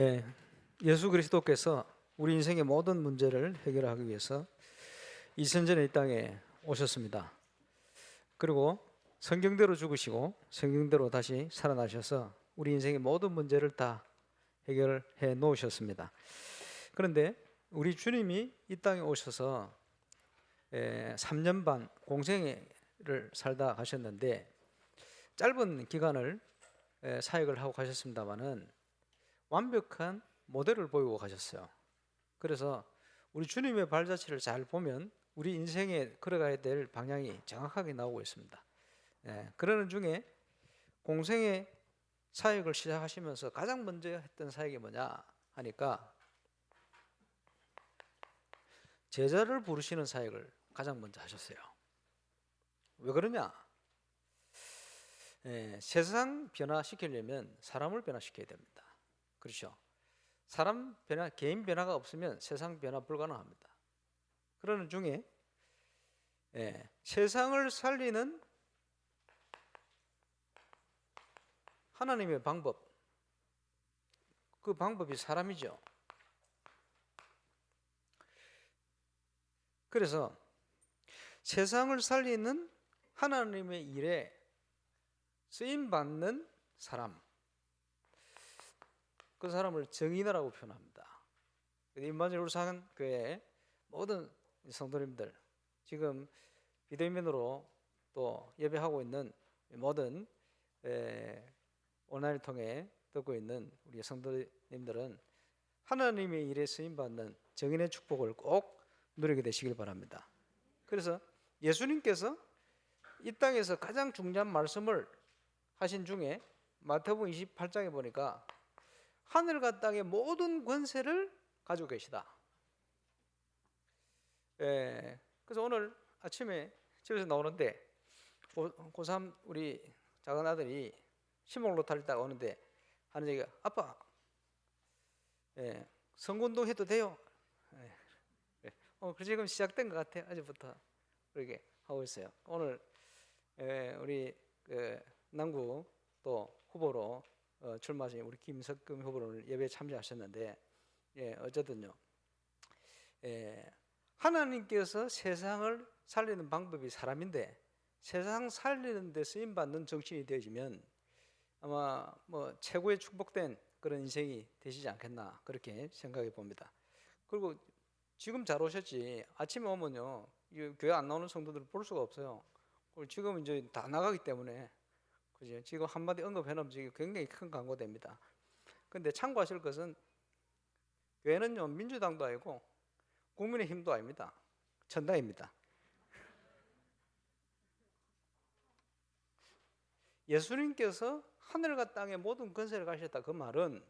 예, 예수 그리스도께서 우리 인생의 모든 문제를 해결하기 위해서 2000년 전에 이 땅에 오셨습니다. 그리고 성경대로 죽으시고 성경대로 다시 살아나셔서 우리 인생의 모든 문제를 다 해결해 놓으셨습니다. 그런데 우리 주님이 이 땅에 오셔서 3년 반 공생애를 살다 가셨는데, 짧은 기간을 사역을 하고 가셨습니다마는 완벽한 모델을 보이고 가셨어요. 그래서 우리 주님의 발자취를 잘 보면 우리 인생에 걸어가야 될 방향이 정확하게 나오고 있습니다. 그러는 중에 공생의 사역을 시작하시면서 가장 먼저 했던 사역이 뭐냐 하니까, 제자를 부르시는 사역을 가장 먼저 하셨어요. 왜 그러냐? 세상 변화시키려면 사람을 변화시켜야 됩니다. 그렇죠? 사람 변화, 개인 변화가 없으면 세상 변화 불가능합니다. 그러는 중에 세상을 살리는 하나님의 방법, 그 방법이 사람이죠. 그래서 세상을 살리는 하나님의 일에 쓰임받는 사람, 그 사람을 정인이라고 표현합니다. 임마누엘 울산교회 모든 성도님들, 지금 비대면으로 또 예배하고 있는 모든 온라인을 통해 듣고 있는 우리 성도님들은 하나님의 일에 쓰임받는 정인의 축복을 꼭 누리게 되시길 바랍니다. 그래서 예수님께서 이 땅에서 가장 중요한 말씀을 하신 중에 마태복음 28장에 보니까 하늘과 땅의 모든 권세를 가지고 계시다. 그래서 오늘 아침에 집에서 나오는데 고3 우리 작은 아들이 시목로 타다가 오는데 하는 얘기가, 아빠, 선거운동 해도 돼요? 그래서 지금 시작된 것 같아요. 어제부터 그렇게 하고 있어요. 오늘 우리 남구 또 후보로 출마하신 우리 김석금 후보를 예배에 참여하셨는데, 어쨌든요, 하나님께서 세상을 살리는 방법이 사람인데 세상 살리는 데 쓰임받는 정신이 되어지면 아마 최고의 축복된 그런 인생이 되시지 않겠나, 그렇게 생각해 봅니다. 그리고 지금 잘 오셨지, 아침에 오면요 교회 안 나오는 성도들을 볼 수가 없어요. 지금 이제 다 나가기 때문에, 그죠? 지금 한마디 언급해놓으면 지금 굉장히 큰 광고됩니다. 근데 참고하실 것은, 교회는요 민주당도 아니고 국민의힘도 아닙니다. 천당입니다. 예수님께서 하늘과 땅의 모든 권세를 가셨다, 그 말은,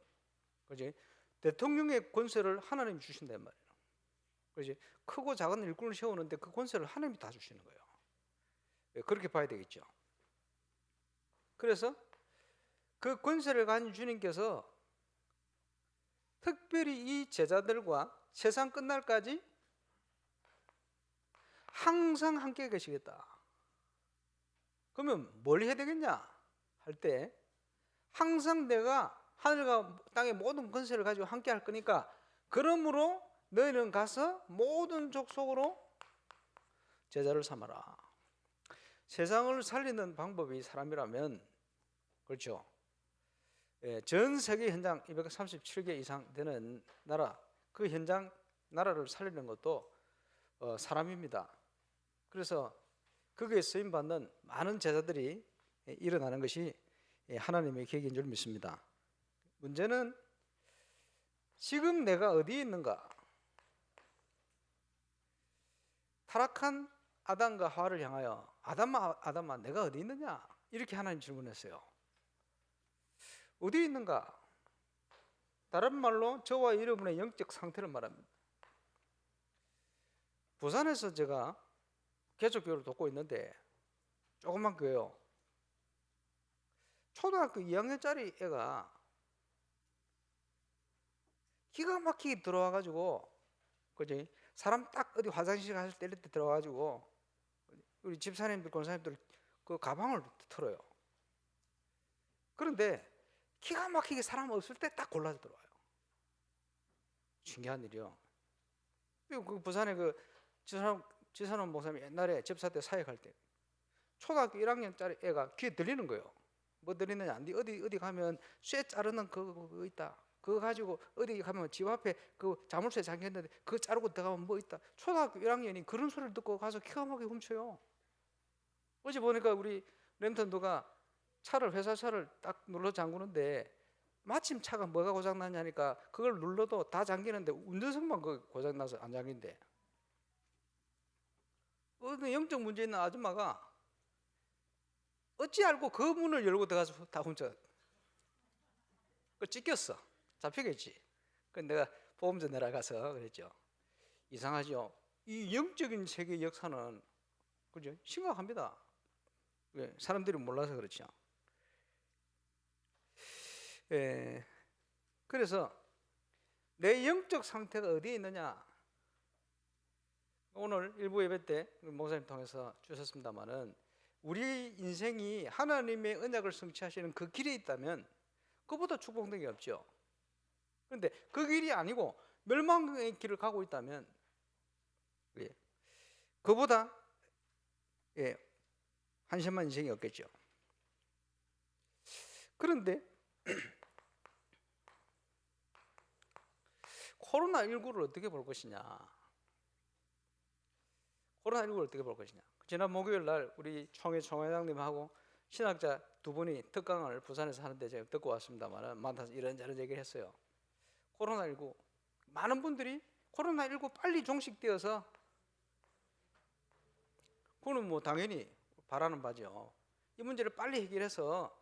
그지? 대통령의 권세를 하나님이 주신단 말이에요. 그지? 크고 작은 일꾼을 세우는데 그 권세를 하나님이 다 주시는 거예요. 그렇게 봐야 되겠죠. 그래서 그 권세를 가진 주님께서 특별히 이 제자들과 세상 끝날까지 항상 함께 계시겠다. 그러면 뭘 해야 되겠냐 할 때, 항상 내가 하늘과 땅의 모든 권세를 가지고 함께 할 거니까, 그러므로 너희는 가서 모든 족속으로 제자를 삼아라. 세상을 살리는 방법이 사람이라면, 그렇죠, 전 세계 현장 237개 이상 되는 나라, 그 현장 나라를 살리는 것도 사람입니다. 그래서 거기에 쓰임받는 많은 제자들이 일어나는 것이 하나님의 계획인 줄 믿습니다. 문제는 지금 내가 어디에 있는가? 타락한 아담과 하와를 향하여, 아담아 내가 어디 있느냐? 이렇게 하나님 질문했어요. 어디에 있는가? 다른 말로 저와 여러분의 영적 상태를 말합니다. 부산에서 제가 개척교회를 돕고 있는데, 조그만 교회요, 초등학교 2학년짜리 애가 기가 막히게 들어와가지고, 그지? 사람 딱 어디 화장실 갔을 때 이럴 때 들어와가지고 우리 집사님들 권사님들 그 가방을 털어요. 그런데 기가 막히게 사람 없을 때 딱 골라서 들어와요. 신기한 일이요. 그 부산에 그 지산원 목사님 옛날에 집사 때 사역할 때 초등학교 1학년짜리 애가 귀에 들리는 거예요. 뭐 들리느냐? 어디 가면 쇠 자르는 그거 있다. 그거 가지고 어디 가면 집 앞에 그 자물쇠 잠겼는데 그거 자르고 들어가면 뭐 있다. 초등학교 1학년이 그런 소리를 듣고 가서 기가 막히게 훔쳐요. 어제 보니까 우리 램턴도가 회사 차를 딱 눌러 잠그는데 마침 차가 뭐가 고장났냐니까 그걸 눌러도 다 잠기는데 운전석만 그 고장나서 안 잠긴대. 어느 영적 문제 있는 아줌마가 어찌 알고 그 문을 열고 들어가서 다 훔쳐. 그 찢겼어. 잡히겠지. 그 내가 보험자 내려가서 그랬죠. 이상하죠. 이 영적인 세계 역사는 그죠? 심각합니다. 왜? 사람들이 몰라서 그렇죠. 그래서 내 영적 상태가 어디에 있느냐? 오늘 일부 예배 때 목사님 통해서 주셨습니다만은 우리 인생이 하나님의 언약을 성취하시는 그 길에 있다면 그보다 축복된 게 없죠. 그런데 그 길이 아니고 멸망의 길을 가고 있다면 그보다 한심한 인생이 없겠죠. 그런데 코로나19를 어떻게 볼 것이냐? 코로나19를 어떻게 볼 것이냐? 지난 목요일 날 우리 총회장님하고 신학자 두 분이 특강을 부산에서 하는데 제가 듣고 왔습니다만 만나서 이런저런 얘기를 했어요. 코로나19 많은 분들이 코로나19 빨리 종식되어서 그거는 뭐 당연히 바라는 바죠. 이 문제를 빨리 해결해서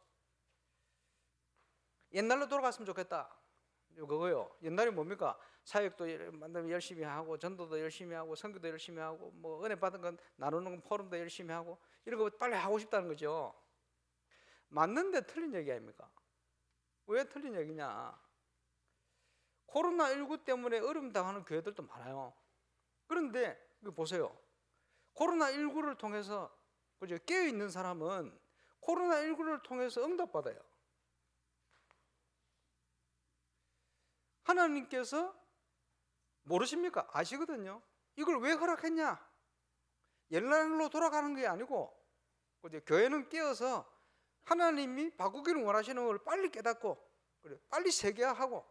옛날로 돌아갔으면 좋겠다. 그거요. 옛날에 뭡니까? 사역도 열심히 하고 전도도 열심히 하고 선교도 열심히 하고 뭐 은혜 받은 건 나누는 건 포럼도 열심히 하고 이런 거 빨리 하고 싶다는 거죠. 맞는데 틀린 얘기 아닙니까? 왜 틀린 얘기냐? 코로나19 때문에 어려움 당하는 교회들도 많아요. 그런데 보세요. 코로나19를 통해서 그죠? 깨어있는 사람은 코로나19를 통해서 응답받아요. 하나님께서 모르십니까? 아시거든요. 이걸 왜 허락했냐? 옛날로 돌아가는 게 아니고 그죠? 교회는 깨어서 하나님이 바꾸기를 원하시는 걸 빨리 깨닫고 그래, 빨리 세계화하고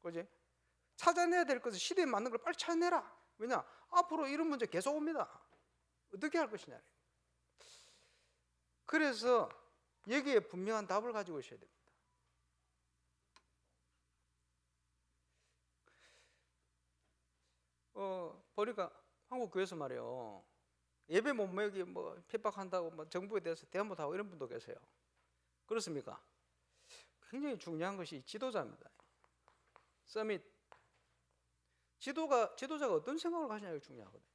그죠? 찾아내야 될 것을 시대에 맞는 걸 빨리 찾아내라. 왜냐? 앞으로 이런 문제 계속 옵니다. 어떻게 할 것이냐. 그래서 여기에 분명한 답을 가지고 있어야 됩니다. 보니까 한국 교회에서 말이에요. 예배 못 모이기 뭐 핍박한다고 뭐 정부에 대해서 대모하고 이런 분도 계세요. 그렇습니까? 굉장히 중요한 것이 지도자입니다. 서밋 지도자가 어떤 생각을 가지냐가 중요하거든요.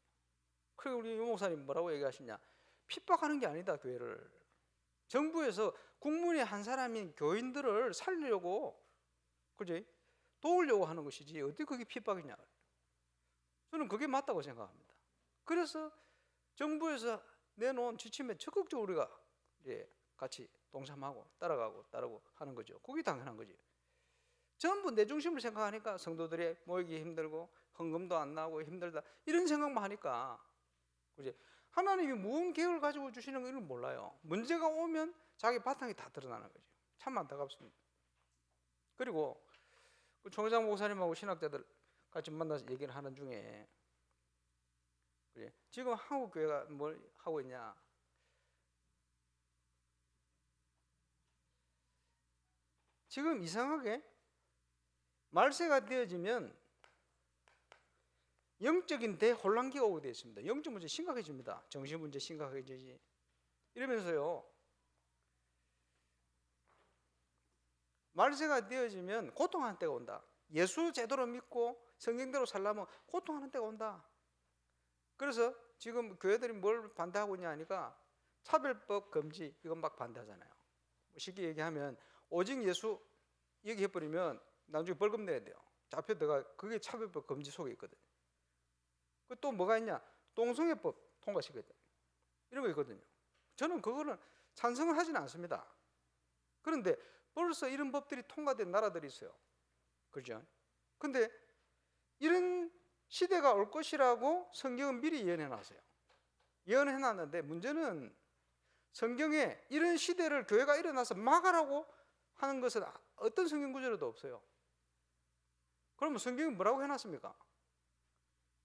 그리고 우리 유 목사님 뭐라고 얘기하시냐? 핍박하는 게 아니다 교회를. 정부에서 국민의 한 사람인 교인들을 살리려고 그지 도우려고 하는 것이지 어떻게 그게 핍박이냐? 저는 그게 맞다고 생각합니다. 그래서 정부에서 내놓은 지침에 적극적으로 우리가 같이 동참하고 따르고 하는 거죠. 그게 당연한 거지. 전부 내 중심을 생각하니까 성도들이 모이기 힘들고 헌금도 안 나오고 힘들다 이런 생각만 하니까 그지? 하나님이 무슨 계획을 가지고 주시는 걸 몰라요. 문제가 오면 자기 바탕이 다 드러나는 거죠. 참 안타깝습니다. 그리고 그 총회장 목사님하고 신학자들 같이 만나서 얘기를 하는 중에 그래, 지금 한국 교회가 뭘 하고 있냐? 지금 이상하게 말세가 되어지면 영적인 대혼란기가 오게 되어 있습니다. 영적 문제 심각해집니다. 정신 문제 심각해지지. 이러면서요. 말세가 되어지면 고통하는 때가 온다. 예수 제대로 믿고 성경대로 살려면 고통하는 때가 온다. 그래서 지금 교회들이 뭘 반대하고 있냐 하니까 차별법 금지 이건 막 반대하잖아요. 쉽게 얘기하면 오직 예수 얘기해버리면 나중에 벌금 내야 돼요. 잡혀들어가 그게 차별법 금지 속에 있거든요. 또 뭐가 있냐? 동성애법 통과시켜야 돼. 이런 거 있거든요. 저는 그거는 찬성을 하지는 않습니다. 그런데 벌써 이런 법들이 통과된 나라들이 있어요. 그렇죠? 근데 이런 시대가 올 것이라고 성경은 미리 예언해 놨어요. 예언해 놨는데 문제는 성경에 이런 시대를 교회가 일어나서 막으라고 하는 것은 어떤 성경 구절에도 없어요. 그러면 성경이 뭐라고 해놨습니까?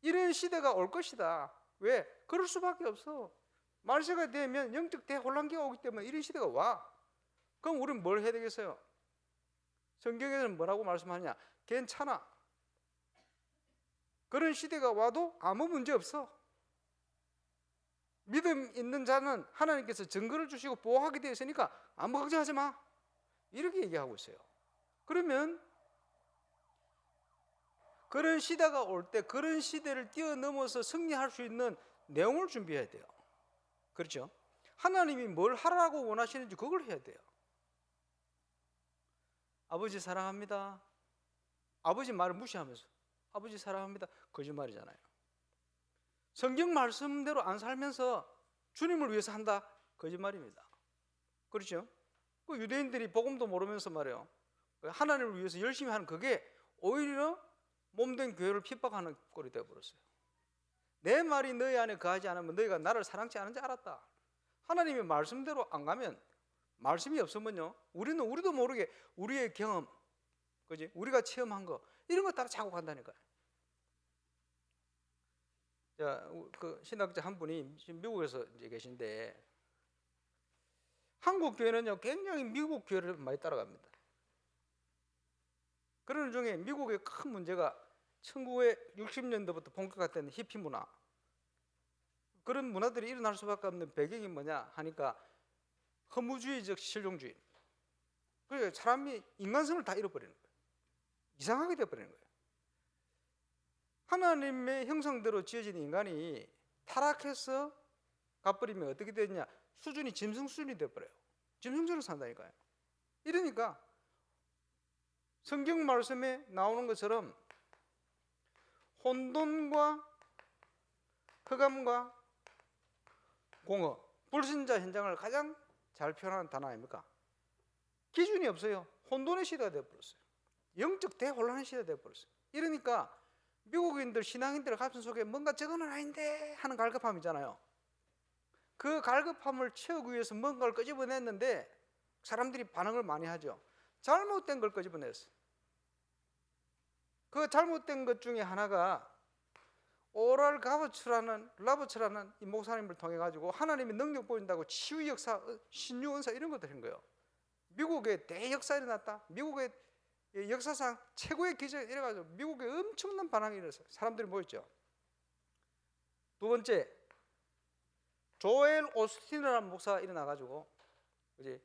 이런 시대가 올 것이다. 왜? 그럴 수밖에 없어. 말세가 되면 영적 대혼란기가 오기 때문에 이런 시대가 와. 그럼 우리는 뭘 해야 되겠어요? 성경에는 뭐라고 말씀하냐? 괜찮아. 그런 시대가 와도 아무 문제 없어. 믿음 있는 자는 하나님께서 증거를 주시고 보호하게 되어 있으니까 아무 걱정하지 마. 이렇게 얘기하고 있어요. 그러면 그런 시대가 올 때 그런 시대를 뛰어넘어서 승리할 수 있는 내용을 준비해야 돼요. 그렇죠? 하나님이 뭘 하라고 원하시는지 그걸 해야 돼요. 아버지 사랑합니다. 아버지 말을 무시하면서 아버지 사랑합니다. 거짓말이잖아요. 성경 말씀대로 안 살면서 주님을 위해서 한다. 거짓말입니다. 그렇죠? 그 유대인들이 복음도 모르면서 말이에요. 하나님을 위해서 열심히 하는 그게 오히려 몸된 교회를 핍박하는 꼴이 되어버렸어요. 내 말이 너희 안에 거하지 않으면 너희가 나를 사랑치 않은지 알았다. 하나님의 말씀대로 안 가면 말씀이 없으면요, 우리도 모르게 우리의 경험, 그지? 우리가 체험한 거 이런 거 따라 자꾸 간다니까요. 자, 그 신학자 한 분이 지금 미국에서 이제 계신데 한국 교회는요 굉장히 미국 교회를 많이 따라갑니다. 그런 중에 미국의 큰 문제가 1960년대부터 본격화된 히피 문화, 그런 문화들이 일어날 수밖에 없는 배경이 뭐냐 하니까 허무주의적 실용주의. 그래서 사람이 인간성을 다 잃어버리는 거예요. 이상하게 되어버리는 거예요. 하나님의 형상대로 지어진 인간이 타락해서 가버리면 어떻게 되느냐, 수준이 짐승 수준이 되어버려요. 짐승처럼 산다니까요. 이러니까 성경 말씀에 나오는 것처럼 혼돈과 흑암과 공허, 불신자 현장을 가장 잘 표현하는 단어 아닙니까? 기준이 없어요. 혼돈의 시대가 되어버렸어요. 영적 대혼란의 시대가 되어버렸어요. 이러니까 미국인들, 신앙인들 가슴 속에 뭔가 저거는 아닌데 하는 갈급함이잖아요. 그 갈급함을 채우기 위해서 뭔가를 끄집어냈는데 사람들이 반응을 많이 하죠. 잘못된 걸 끄집어냈어요. 그 잘못된 것 중에 하나가 오랄 라버츠라는 이 목사님을 통해 가지고 하나님의 능력 보인다고 치유 역사, 신유 은사 이런 것들 한 거예요. 미국의 대역사 일어났다. 미국의 역사상 최고의 기적 이래가지고 미국에 엄청난 반항이 일어났어요. 사람들이 모였죠. 두 번째, 조엘 오스틴이라는 목사가 일어나가지고 이제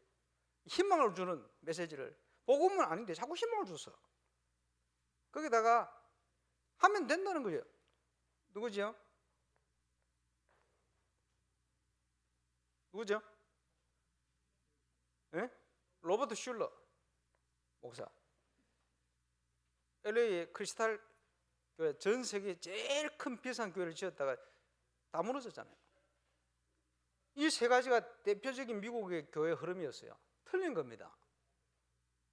희망을 주는 메시지를, 복음은 아닌데 자꾸 희망을 줬어. 거기다가 하면 된다는 거죠. 누구죠? 누구죠? 예? 로버트 슐러 목사. LA의 크리스탈 교회, 전 세계 제일 큰 비싼 교회를 지었다가 다 무너졌잖아요. 이 세 가지가 대표적인 미국의 교회 흐름이었어요. 틀린 겁니다.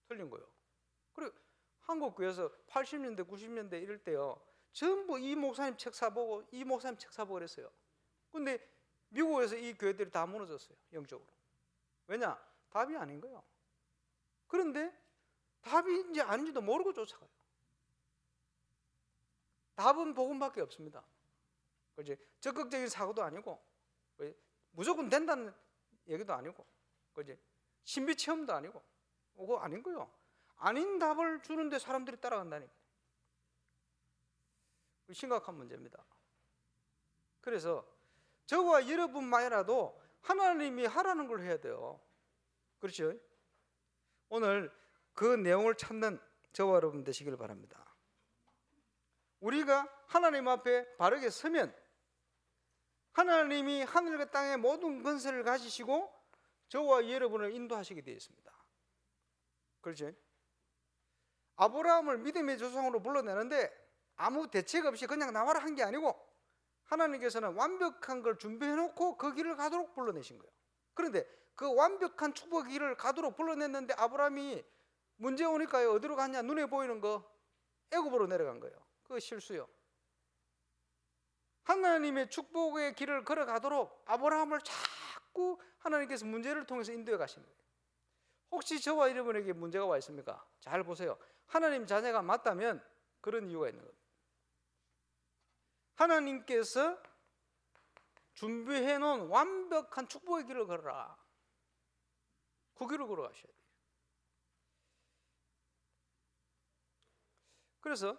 틀린 거요. 그리고 한국 교회에서 80년대, 90년대 이럴 때요, 전부 이 목사님 책 사보고 이 목사님 책 사보고 그랬어요. 근데 미국에서 이 교회들이 다 무너졌어요. 영적으로. 왜냐? 답이 아닌 거예요. 그런데 답인지 아닌지도 모르고 쫓아가요. 답은 복음밖에 없습니다. 그렇지? 적극적인 사고도 아니고, 그렇지? 무조건 된다는 얘기도 아니고, 그렇지? 신비 체험도 아니고, 그거 아닌 거예요. 아닌 답을 주는데 사람들이 따라간다니까. 심각한 문제입니다. 그래서 저와 여러분만이라도 하나님이 하라는 걸 해야 돼요. 그렇죠? 오늘 그 내용을 찾는 저와 여러분 되시길 바랍니다. 우리가 하나님 앞에 바르게 서면 하나님이 하늘과 땅의 모든 권세를 가지시고 저와 여러분을 인도하시게 되어 있습니다. 그렇죠? 아브라함을 믿음의 조상으로 불러내는데 아무 대책 없이 그냥 나와라 한 게 아니고 하나님께서는 완벽한 걸 준비해 놓고 그 길을 가도록 불러내신 거예요. 그런데 그 완벽한 축복의 길을 가도록 불러냈는데 아브라함이 문제 오니까 어디로 갔냐? 눈에 보이는 거 애굽으로 내려간 거예요. 그 그 실수요. 하나님의 축복의 길을 걸어가도록 아브라함을 자꾸 하나님께서 문제를 통해서 인도해 가시는 거예요. 혹시 저와 여러분에게 문제가 와 있습니까? 잘 보세요. 하나님 자녀가 맞다면 그런 이유가 있는 겁니다. 하나님께서 준비해 놓은 완벽한 축복의 길을 걸어라. 그 길을 걸어가셔야 돼요. 그래서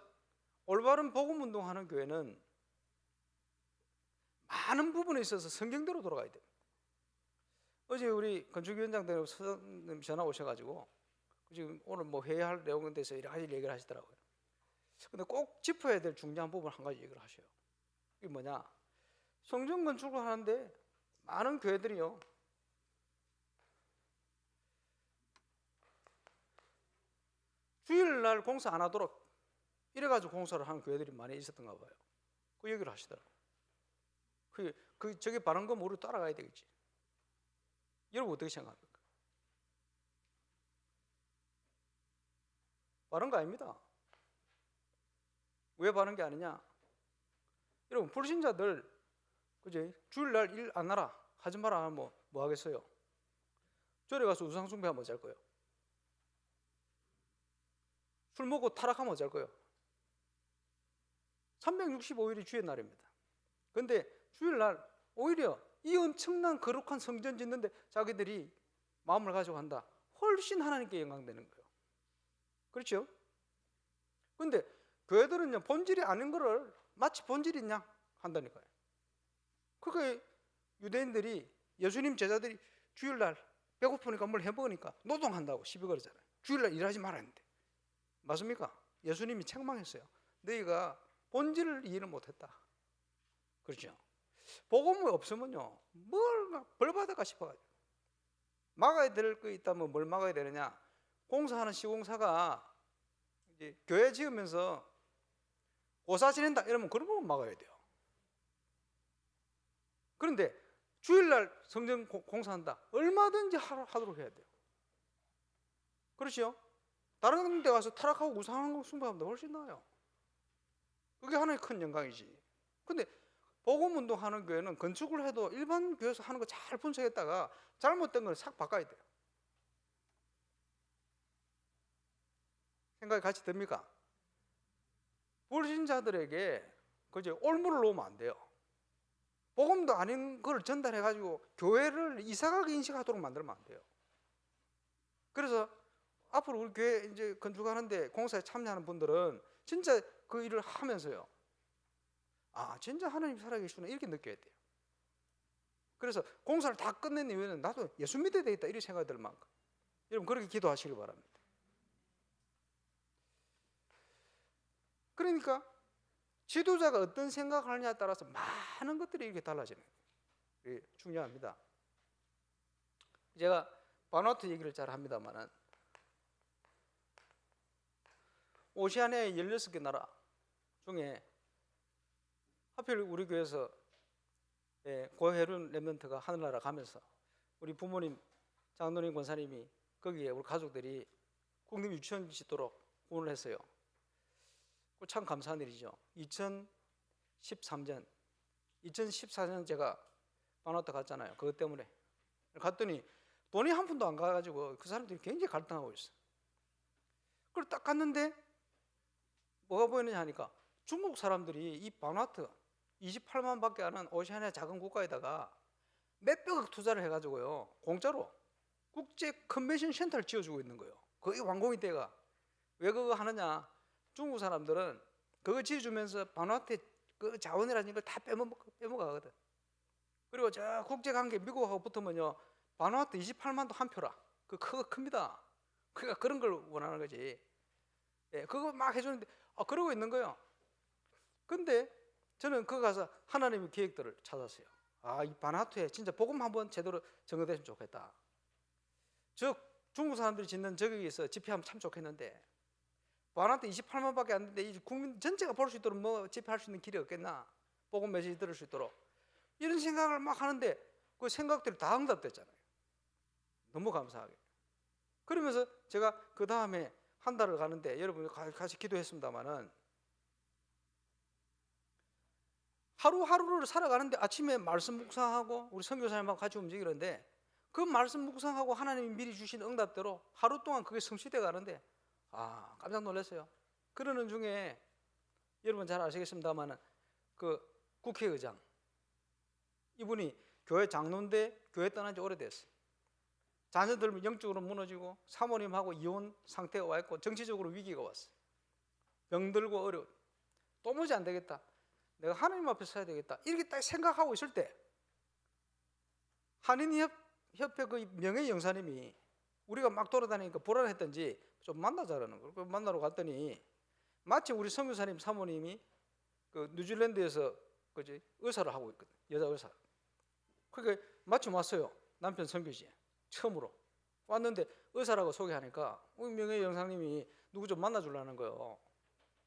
올바른 복음 운동하는 교회는 많은 부분에 있어서 성경대로 돌아가야 돼요. 어제 우리 건축위원장 되는 선생님 전화 오셔가지고 지금 오늘 뭐 회의할 내용에 대해서 여러 가지 얘기를 하시더라고요. 근데 꼭 짚어야 될 중요한 부분 한 가지 얘기를 하셔요. 이게 뭐냐? 성전 건축을 하는데 많은 교회들이요, 주일날 공사 안 하도록 이래가지고 공사를 하는 교회들이 많이 있었던가 봐요. 그 얘기를 하시더라고요. 저게 바른 거면 우리 따라가야 되겠지. 여러분 어떻게 생각합니까? 바른 거 아닙니다. 왜 바른 게 아니냐? 여러분 불신자들 그지? 주일날 일 안 하라, 하지 마라 하면 뭐 하겠어요? 절에 가서 우상 숭배하면 어쩔 거예요? 술 먹고 타락하면 어쩔 거예요? 365일이 주의 날입니다. 그런데 주일날 오히려 이 엄청난 거룩한 성전 짓는데 자기들이 마음을 가지고 한다. 훨씬 하나님께 영광되는 거예요. 그렇죠? 그런데 교회들은요, 본질이 아닌 거를 마치 본질이 있냐 한다니까요. 그게 유대인들이, 예수님 제자들이 주일날 배고프니까 뭘 해먹으니까 노동한다고 시비 걸잖아요. 주일날 일하지 말았는데. 맞습니까? 예수님이 책망했어요. 너희가 본질을 이해를 못했다. 그렇죠? 복음이 없으면요, 뭘 벌받을까 싶어가지고. 막아야 될 거 있다면 뭘 막아야 되느냐? 공사하는 시공사가 이제 교회 지으면서 고사 지낸다 이러면 그런 거 막아야 돼요. 그런데 주일날 성전 공사한다, 얼마든지 하도록 해야 돼요. 그렇죠? 다른 데 가서 타락하고 우상하는 거 숭배하면 훨씬 나아요. 그게 하나의 큰 영광이지. 근데 복음 운동하는 교회는 건축을 해도 일반 교회에서 하는 거 잘 분석했다가 잘못된 걸 싹 바꿔야 돼요. 생각이 같이 듭니까? 불신자들에게 그죠, 올무를 놓으면 안 돼요. 복음도 아닌 걸 전달해가지고 교회를 이상하게 인식하도록 만들면 안 돼요. 그래서 앞으로 우리 교회 이제 건축하는데 공사에 참여하는 분들은 진짜 그 일을 하면서요, 아, 진짜 하나님 살아계시구나 이렇게 느껴야 돼요. 그래서 공사를 다 끝낸 이유는 나도 예수 믿어야 되겠다 이렇게 생각이 들 만큼 여러분 그렇게 기도하시기 바랍니다. 그러니까 지도자가 어떤 생각을 하느냐에 따라서 많은 것들이 이렇게 달라지는 거예요. 중요합니다. 제가 바누아투 얘기를 잘 합니다만은 오시아니아의 16개 나라 중에 하필 우리 교회에서 고혜륜 랩런트가 하늘나라 가면서 우리 부모님 장로님 권사님이 거기에 우리 가족들이 국립 유치원 짓도록 후원을 했어요. 참 감사한 일이죠. 2014년 제가 바누아투 갔잖아요. 그것 때문에 갔더니 돈이 한 푼도 안 가가지고 그 사람들이 굉장히 갈등하고 있어요. 그걸 딱 갔는데 뭐가 보이느냐 하니까 중국 사람들이 이 바누아투 28만 밖에 안 하는 오시아니아 작은 국가에다가 몇백억 투자를 해가지고요, 공짜로 국제 컨벤션 센터를 지어주고 있는 거예요. 거의 완공이 돼가. 왜 그거 하느냐? 중국 사람들은 그거 지어주면서 바누아투의 그 자원이라는 걸 다 빼먹어가거든. 그리고 저 국제관계 미국하고 붙으면요, 바누아투 28만도 한 표라. 그거 큽니다. 그러니까 그런 걸 원하는 거지. 그거 막 해주는데 그러고 있는 거예요. 근데 저는 거기 가서 하나님의 계획들을 찾았어요. 이 바누아투에 진짜 복음 한번 제대로 전거됐으면 좋겠다. 중국 사람들이 짓는 저기에서 집회하면 참 좋겠는데 바누아투 28만밖에 안 되는데 이 국민 전체가 볼 수 있도록 뭐 집회할 수 있는 길이 없겠나? 복음 메시지 들을 수 있도록 이런 생각을 막 하는데 그 생각들이 다 응답됐잖아요. 너무 감사하게. 그러면서 제가 그 다음에 한 달을 가는데 여러분 같이 기도했습니다마는 하루하루를 살아가는데 아침에 말씀 묵상하고 우리 선교사님하고 같이 움직이는데 그 말씀 묵상하고 하나님이 미리 주신 응답대로 하루 동안 그게 성취돼 가는데 깜짝 놀랐어요. 그러는 중에 여러분 잘 아시겠습니다만 그 국회의장 이분이 교회 장로인데 교회 떠난 지 오래됐어요. 자녀들 영적으로 무너지고 사모님하고 이혼 상태가 와 있고 정치적으로 위기가 왔어요. 병들고 어려워. 도무지 안 되겠다. 내가 하나님 앞에 서야 되겠다. 이렇게 딱 생각하고 있을 때 한인협회 그 명예영사님이 우리가 막 돌아다니니까 불안했던지 좀 만나자라는 거예요. 만나러 갔더니 마치 우리 선교사님 사모님이 그 뉴질랜드에서 그지 의사를 하고 있거든. 여자 의사. 그러니까 마침 왔어요. 남편 선교지에 처음으로 왔는데 의사라고 소개하니까 우리 명예영사님이 누구 좀 만나주려는 거예요.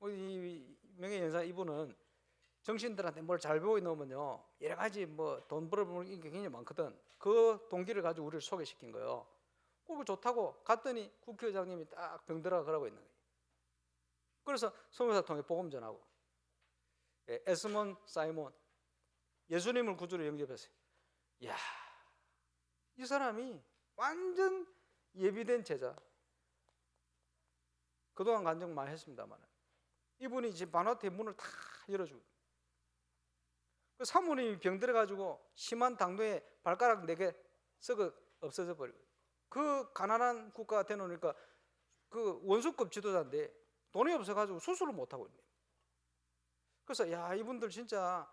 이 명예영사 이분은 정신들한테 뭘 잘 배워 놓으면요 여러 가지 뭐 돈 벌어보는 게 굉장히 많거든. 그 동기를 가지고 우리를 소개시킨 거예요. 그거 좋다고 갔더니 국회의장님이 딱 병들어 그러고 있는 거예요. 그래서 선교사 통해 복음 전하고 에스몬 사이몬 예수님을 구주로 영접했어요. 이야, 이 사람이 완전 예비된 제자. 그동안 간증 많이 했습니다만 이분이 이제 바누아투의 문을 다 열어주고 그 사모님이 병들어가지고 심한 당뇨에 발가락 4개 썩어 없어져 버리고 그 가난한 국가가 되놓으니까 그 원수급 지도자인데 돈이 없어가지고 수술을 못하고 있네요. 그래서 야 이분들 진짜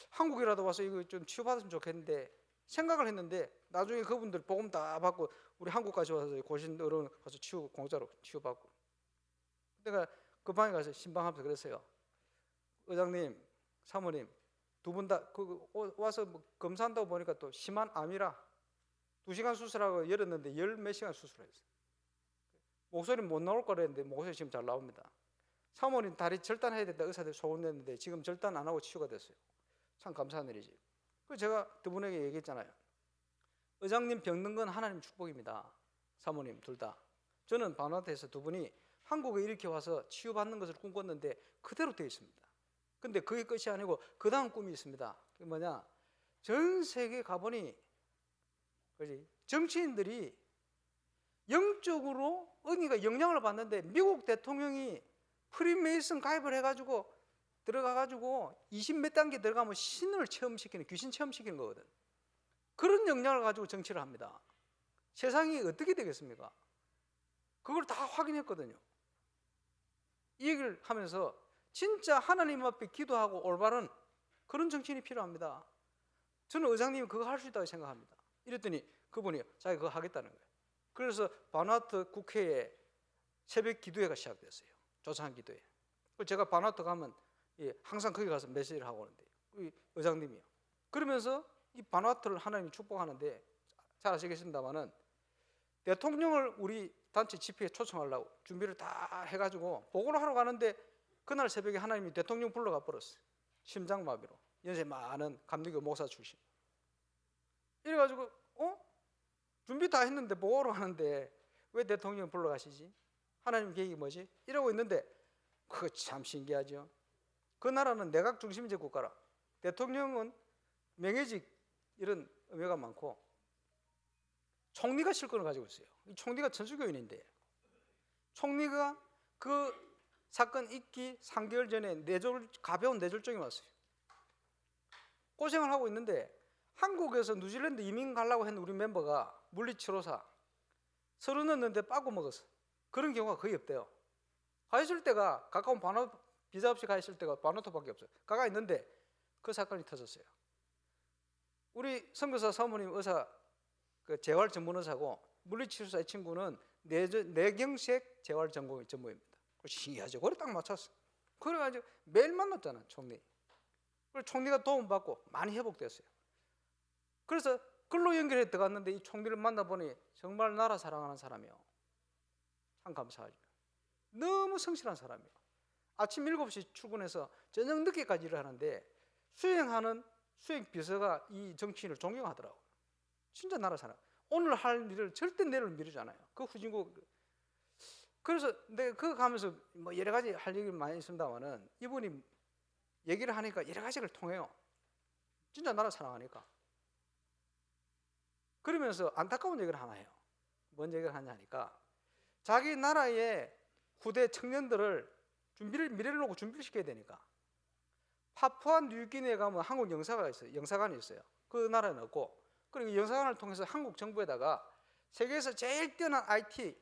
한국이라도 와서 이거 좀 치유받았으면 좋겠는데 생각을 했는데 나중에 그분들 복음 다 받고 우리 한국까지 와서 고신 어른 가서 공짜로 치유받고 내가 그 방에 가서 신방하면서 그랬어요. 의장님 사모님 두 분 다 와서 뭐 검사한다고 보니까 또 심한 암이라 2시간 수술하고 열었는데 10몇 시간 수술했어요. 목소리 못 나올 거랬는데 목소리 지금 잘 나옵니다. 사모님 다리 절단해야 된다 의사들 소문냈는데 지금 절단 안 하고 치유가 됐어요. 참 감사한 일이지. 그래서 제가 두 분에게 얘기했잖아요. 의장님 병든 건 하나님 축복입니다. 사모님 둘 다. 저는 바누아투에서 두 분이 한국에 이렇게 와서 치유받는 것을 꿈꿨는데 그대로 되어 있습니다. 근데 그게 끝이 아니고 그 다음 꿈이 있습니다. 그게 뭐냐? 전 세계 가보니 그지? 정치인들이 영적으로 은혜가 영향을 받는데 미국 대통령이 프리메이슨 가입을 해가지고 들어가가지고 20몇 단계 들어가면 신을 체험시키는 귀신 체험시키는 거거든. 그런 영향을 가지고 정치를 합니다. 세상이 어떻게 되겠습니까? 그걸 다 확인했거든요. 이 얘기를 하면서 진짜 하나님 앞에 기도하고 올바른 그런 정치인이 필요합니다. 저는 의장님이 그거 할 수 있다고 생각합니다. 이랬더니 그분이 자기 그거 하겠다는 거예요. 그래서 바누아투 국회에 새벽 기도회가 시작됐어요. 조찬 기도회. 제가 바누아투 가면 항상 거기 가서 메시지를 하고 오는데 의장님이요. 그러면서 이 바누아투를 하나님이 축복하는데 잘 아시겠습니다만은 대통령을 우리 단체 집회에 초청하려고 준비를 다 해가지고 보고를 하러 가는데 그날 새벽에 하나님이 대통령 불러가 버렸어요. 심장마비로. 연세 많은 감리교 목사 출신. 이래가지고 준비 다 했는데 보고를 하는데 왜 대통령 불러가시지? 하나님 계획이 뭐지? 이러고 있는데 그거 참 신기하죠. 그 나라는 내각 중심제 국가라. 대통령은 명예직 이런 의미가 많고 총리가 실권을 가지고 있어요. 이 총리가 천주교인인데 총리가 그 사건 있기 3개월 전에 가벼운 뇌졸중이 왔어요. 고생을 하고 있는데 한국에서 뉴질랜드 이민 가려고 했는 우리 멤버가 물리치료사 서른 넣었는데 빠고 먹었어. 그런 경우가 거의 없대요. 가 있을 때가 가까운 비자 없이 가 있을 때가 바누아투밖에 없어요. 가까이 있는데 그 사건이 터졌어요. 우리 선교사 사모님 의사 그 재활 전문 의사고 물리치료사 의 친구는 뇌경색 재활 전문입니다. 신기하죠. 그래 딱 맞췄어. 그래가지고 매일 만났잖아 총리. 그래서 총리가 도움받고 많이 회복됐어요. 그래서 글로 연결해 들어갔는데 이 총리를 만나보니 정말 나라 사랑하는 사람이요. 참 감사하죠. 너무 성실한 사람이요. 아침 7시 출근해서 저녁 늦게까지 일을 하는데 수행 비서가 이 정치인을 존경하더라고요. 진짜 나라 사람. 오늘 할 일을 절대 내일을 미루지 않아요. 그 후진국. 그래서 내가 그거 가면서 뭐 여러 가지 할 얘기 많이 있습니다만은 이분이 얘기를 하니까 여러 가지를 통해요. 진짜 나라 사랑하니까. 그러면서 안타까운 얘기를 하나 해요. 뭔 얘기를 하냐 하니까 자기 나라의 후대 청년들을 미래를 놓고 준비를 시켜야 되니까 파푸아 뉴기니에 가면 한국 영사가 있어요. 영사관이 있어요. 그 나라는 없고, 그리고 영사관을 통해서 한국 정부에다가 세계에서 제일 뛰어난 IT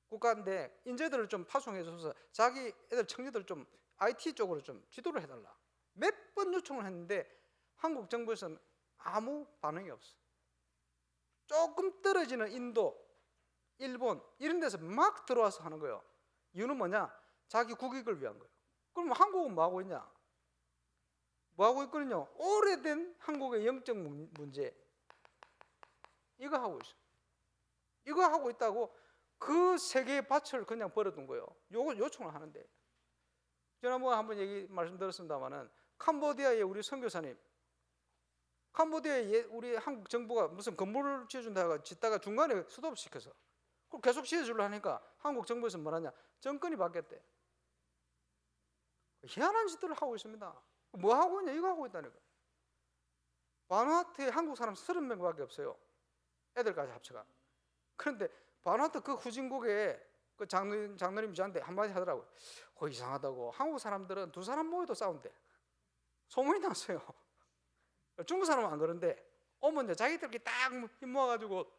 국가인데 인재들을 좀 파송해줘서 자기 애들 청년들 좀 IT 쪽으로 좀 지도를 해달라. 몇 번 요청을 했는데 한국 정부에서는 아무 반응이 없어. 조금 떨어지는 인도, 일본 이런 데서 막 들어와서 하는 거예요. 이유는 뭐냐? 자기 국익을 위한 거예요. 그럼 한국은 뭐 하고 있냐? 뭐 하고 있거든요. 오래된 한국의 영적 문제 이거 하고 있어요. 이거 하고 있다고 그 세 개의 밭을 그냥 버려둔 거예요. 요거 요청을 하는데, 지난번에 한번 말씀드렸습니다만은 캄보디아의 우리 선교사님, 캄보디아에 우리 한국 정부가 무슨 건물을 지어준다가 짓다가 중간에 스톱 시켜서 그걸 계속 지어주려 하니까 한국 정부에서 뭐하냐? 정권이 바뀌었대. 희한한 짓들을 하고 있습니다. 뭐 하고 있냐? 이거 하고 있다니까. 바누아투에 한국 사람 30명밖에 없어요. 애들까지 합쳐가. 그런데 바누아투 그 후진국에 그 장로님이 저한테 한마디 하더라고요. 이상하다고. 한국 사람들은 두 사람 모여도 싸운대. 소문이 났어요. 중국 사람은 안 그런데 오면 이제 자기들끼리 딱 힘 모아가지고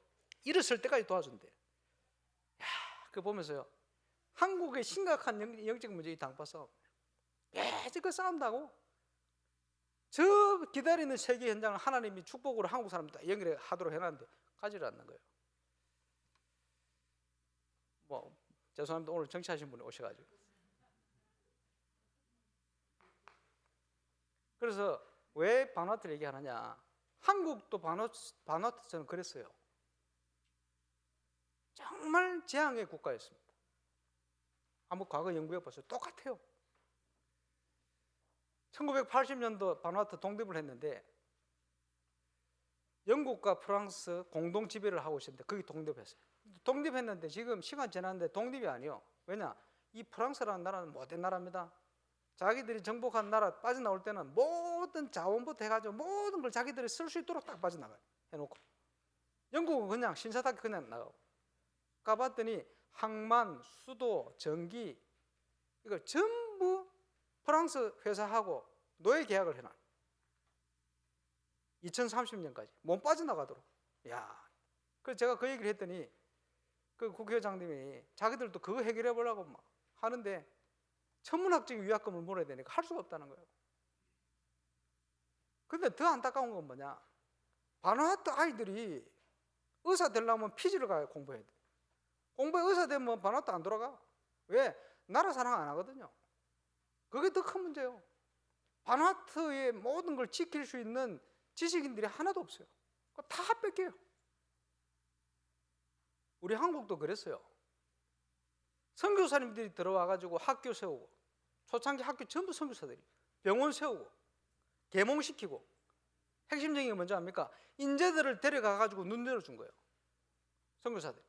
일었을 때까지 도와준대. 야, 그거 보면서요. 한국의 심각한 영적 문제 이 당파 싸움. 그 싸운다고? 저 기다리는 세계 현장을 하나님이 축복으로 한국 사람들 연결해 하도록 해놨는데 가지를 않는 거예요. 뭐 죄송합니다. 오늘 정치하신 분이 오셔가지고. 그래서 왜 바누아투를 얘기하느냐? 한국도 바누아투처럼 그랬어요. 정말 재앙의 국가였습니다. 한번 과거 연구해 보세요. 똑같아요. 1980년도 바누아투 독립을 했는데 영국과 프랑스 공동 지배를 하고 있었는데 거기 독립했어요. 독립했는데 지금 시간 지났는데 독립이 아니에요. 왜냐? 이 프랑스라는 나라는 못된 나라입니다. 자기들이 정복한 나라 빠져나올 때는 모든 자원부터 해가지고 모든 걸 자기들이 쓸 수 있도록 딱 빠져나가요. 해놓고. 영국은 그냥 신사답게 그냥 나가고. 가봤더니 항만, 수도, 전기 이걸 전부 프랑스 회사하고 노예 계약을 해놔. 2030년까지 못 빠져나가도록. 야, 그래서 제가 그 얘기를 했더니 그 국회의장님이 자기들도 그거 해결해 보려고 막 하는데 천문학적인 위약금을 물어야 되니까 할 수가 없다는 거예요. 근데 더 안타까운 건 뭐냐? 바누아투 아이들이 의사 되려면 피지를 가야 공부해야 돼. 공부에 의사 되면 바누아투 안 돌아가. 왜? 나라 사랑 안 하거든요. 그게 더 큰 문제예요. 바누아투의 모든 걸 지킬 수 있는 지식인들이 하나도 없어요. 다 뺏겨요. 우리 한국도 그랬어요. 선교사님들이 들어와가지고 학교 세우고, 초창기 학교 전부 선교사들이 병원 세우고 계몽시키고, 핵심적인 게 뭔지 압니까? 인재들을 데려가가지고 눈 열어준 거예요. 선교사들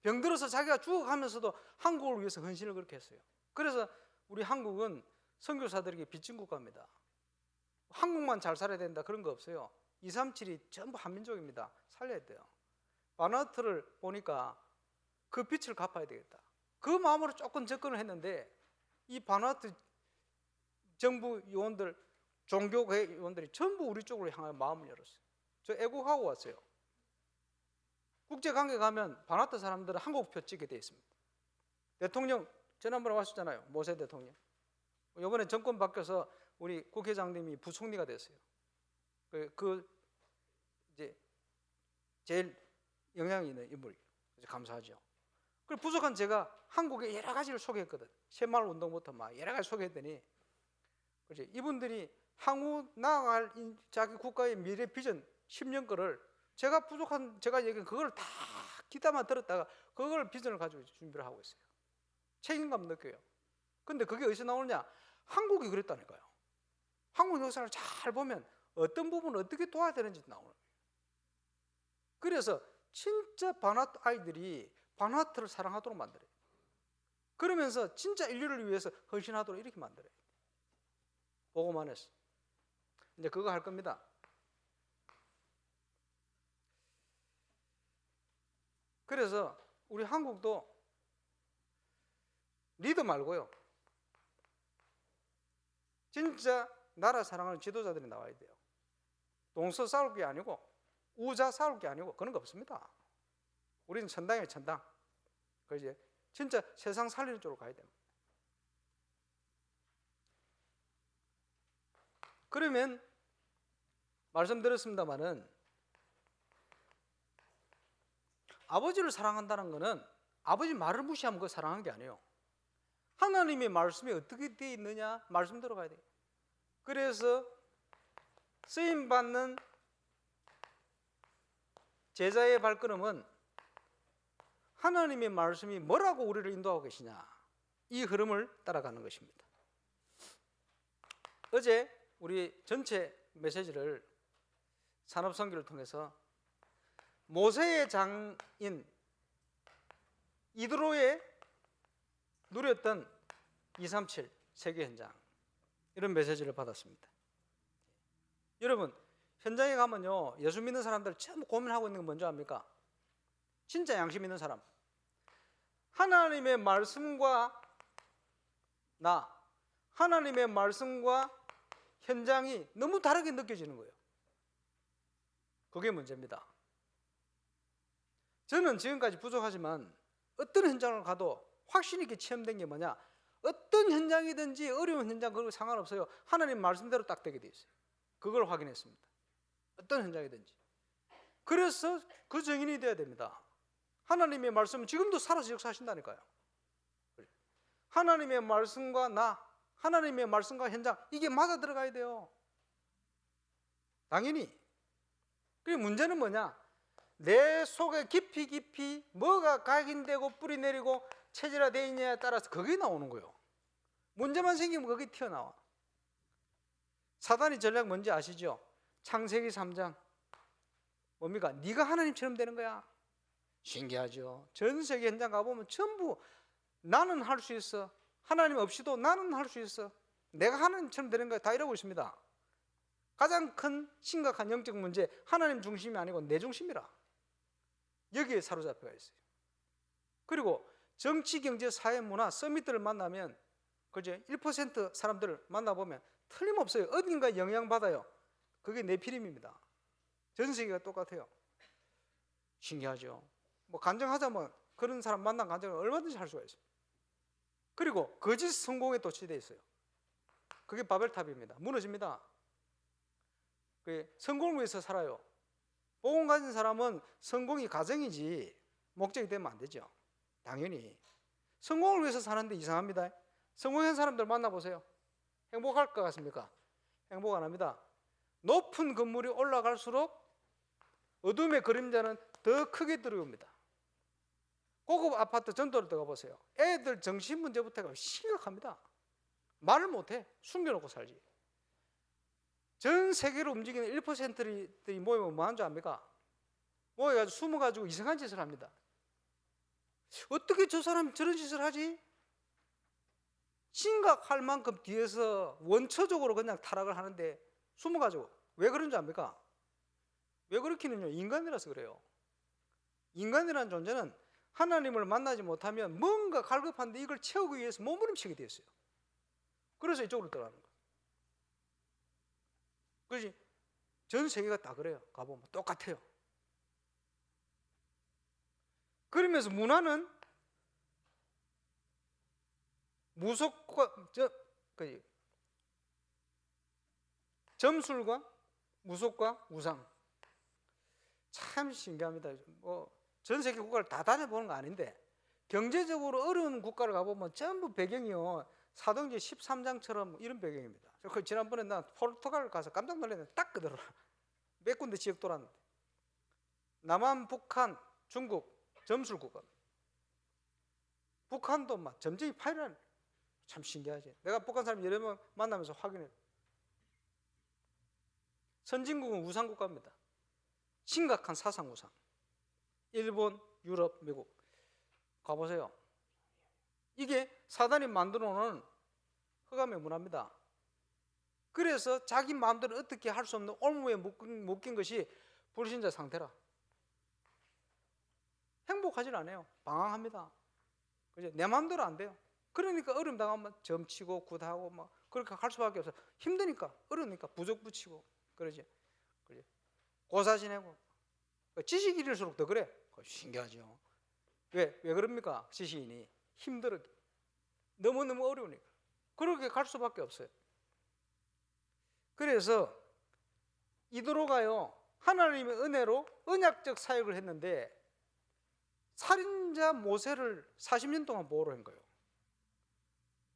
병들어서 자기가 죽어가면서도 한국을 위해서 헌신을 그렇게 했어요. 그래서 우리 한국은 선교사들에게 빚진 국가입니다. 한국만 잘 살아야 된다 그런 거 없어요. 237이 전부 한민족입니다. 살려야 돼요. 바누아투를 보니까 그 빚을 갚아야 되겠다. 그 마음으로 조금 접근을 했는데 이 바누아투 정부 요원들, 종교계 요원들이 전부 우리 쪽으로 향하여 마음을 열었어요. 저 애국하고 왔어요. 국제관계 가면 바누아투 사람들은 한국표 찍게 돼 있습니다. 대통령 지난번에 왔었잖아요. 모세 대통령. 이번에 정권 바뀌어서 우리 국회의장님이 부총리가 됐어요. 그 이제 제일 영향이 있는 인물. 감사하죠. 그리고 부족한 제가 한국의 여러 가지를 소개했거든. 새마을 운동부터 막 여러 가지 소개했더니, 그렇지, 이분들이 향후 나아갈 자기 국가의 미래 비전 10년 거를 제가 얘기한 그걸 다 기타만 들었다가 그걸 비전을 가지고 준비를 하고 있어요. 책임감 느껴요. 근데 그게 어디서 나오느냐? 한국이 그랬다니까요. 한국 역사를 잘 보면 어떤 부분을 어떻게 도와야 되는지 나오는 거예요. 그래서 진짜 바누아투 아이들이 바누아투를 사랑하도록 만들어요. 그러면서 진짜 인류를 위해서 헌신하도록 이렇게 만들어요. 보고만 했어. 이제 그거 할 겁니다. 그래서 우리 한국도 리더 말고요, 진짜 나라 사랑하는 지도자들이 나와야 돼요. 동서 싸울 게 아니고 우자 싸울 게 아니고 그런 거 없습니다. 우리는 천당이에요, 천당. 그지? 진짜 세상 살리는 쪽으로 가야 됩니다. 그러면 말씀드렸습니다마는 아버지를 사랑한다는 것은 아버지 말을 무시하면 그거 사랑한 게 아니에요. 하나님의 말씀이 어떻게 되어 있느냐 말씀대로 가야 돼요. 그래서 쓰임받는 제자의 발걸음은 하나님의 말씀이 뭐라고 우리를 인도하고 계시냐, 이 흐름을 따라가는 것입니다. 어제 우리 전체 메시지를 산업선교를 통해서 모세의 장인 이드로에 누렸던 237 세계 현장, 이런 메시지를 받았습니다. 여러분, 현장에 가면요, 예수 믿는 사람들 전부 고민하고 있는 건 뭔지 압니까? 진짜 양심 있는 사람, 하나님의 말씀과 하나님의 말씀과 현장이 너무 다르게 느껴지는 거예요. 그게 문제입니다. 저는 지금까지 부족하지만 어떤 현장을 가도 확신 있게 체험된 게 뭐냐, 어떤 현장이든지 어려운 현장 그거 상관없어요. 하나님 말씀대로 딱 되게 돼 있어요. 그걸 확인했습니다. 어떤 현장이든지. 그래서 그 증인이 돼야 됩니다. 하나님의 말씀은 지금도 살아서 역사하신다니까요. 하나님의 말씀과 하나님의 말씀과 현장, 이게 맞아 들어가야 돼요. 당연히. 그 문제는 뭐냐, 내 속에 깊이 뭐가 각인되고 뿌리 내리고 체질화되어 있냐에 따라서 그게 나오는 거예요. 문제만 생기면 그게 튀어나와. 사단의 전략 뭔지 아시죠? 창세기 3장 뭡니까? 네가 하나님처럼 되는 거야. 신기하죠? 전 세계 현장 가보면 전부 나는 할 수 있어, 하나님 없이도 나는 할 수 있어, 내가 하나님처럼 되는 거야, 다 이러고 있습니다. 가장 큰 심각한 영적 문제, 하나님 중심이 아니고 내 중심이라. 여기에 사로잡혀가 있어요. 그리고 정치, 경제, 사회, 문화, 서밋들을 만나면 그죠? 1% 사람들을 만나보면 틀림없어요. 어딘가 영향받아요. 그게 네피림입니다. 전 세계가 똑같아요. 신기하죠? 뭐 간증하자면 그런 사람 만난 간증을 얼마든지 할 수가 있어요. 그리고 거짓 성공에 도취되어 있어요. 그게 바벨탑입니다. 무너집니다. 성공을 위해서 살아요. 복음 가진 사람은 성공이 가정이지 목적이 되면 안 되죠. 당연히 성공을 위해서 사는데 이상합니다. 성공한 사람들 만나보세요. 행복할 것 같습니까? 행복 안 합니다. 높은 건물이 올라갈수록 어둠의 그림자는 더 크게 들어옵니다. 고급 아파트 전도를 들어가보세요. 애들 정신 문제부터가 심각합니다. 말을 못해. 숨겨놓고 살지. 전 세계로 움직이는 1%들이 모이면 뭐 하는 줄 압니까? 모여가지고 숨어가지고 이상한 짓을 합니다. 어떻게 저 사람이 저런 짓을 하지? 심각할 만큼 뒤에서 원초적으로 그냥 타락을 하는데 숨어가지고. 왜 그런 줄 압니까? 왜 그렇기는요, 인간이라서 그래요. 인간이라는 존재는 하나님을 만나지 못하면 뭔가 갈급한데 이걸 채우기 위해서 몸부림치게 되었어요. 그래서 이쪽으로 들어가는 거예요. 그렇지? 전 세계가 다 그래요. 가보면 똑같아요. 그러면서 문화는 점술과 무속과 우상. 참 신기합니다. 전 세계 국가를 다 다녀보는 거 아닌데 경제적으로 어려운 국가를 가보면 전부 배경이요, 사도행전 13장처럼 이런 배경입니다. 지난번에 나 포르투갈 가서 깜짝 놀랐는데 딱 그대로 몇 군데 지역 돌았는데 남한, 북한, 중국 점술 국가. 북한도 막 점쟁이 파이란, 참 신기하지. 내가 북한 사람 여러 명 만나면서 확인해. 선진국은 우상 국가입니다. 심각한 사상 우상. 일본, 유럽, 미국 가보세요. 이게 사단이 만들어 놓은 흑암의 문화입니다. 그래서 자기 마음대로 어떻게 할 수 없는 올무에 묶인 것이 불신자 상태라. 행복하진 않아요. 방황합니다. 그죠? 내 마음대로 안 돼요. 그러니까 어려움 당하면 점치고 굿하고 막 그렇게 할 수밖에 없어. 힘드니까, 어려우니까 부족 붙이고 그러지. 그죠? 고사 지내고. 지식이 이럴수록 더 그래. 신기하죠. 왜 그럽니까? 지식인이 힘들어. 너무너무 어려우니까. 그렇게 갈 수밖에 없어요. 그래서 이도로가요, 하나님의 은혜로 언약적 사역을 했는데 살인자 모세를 40년 동안 보호를 한 거예요.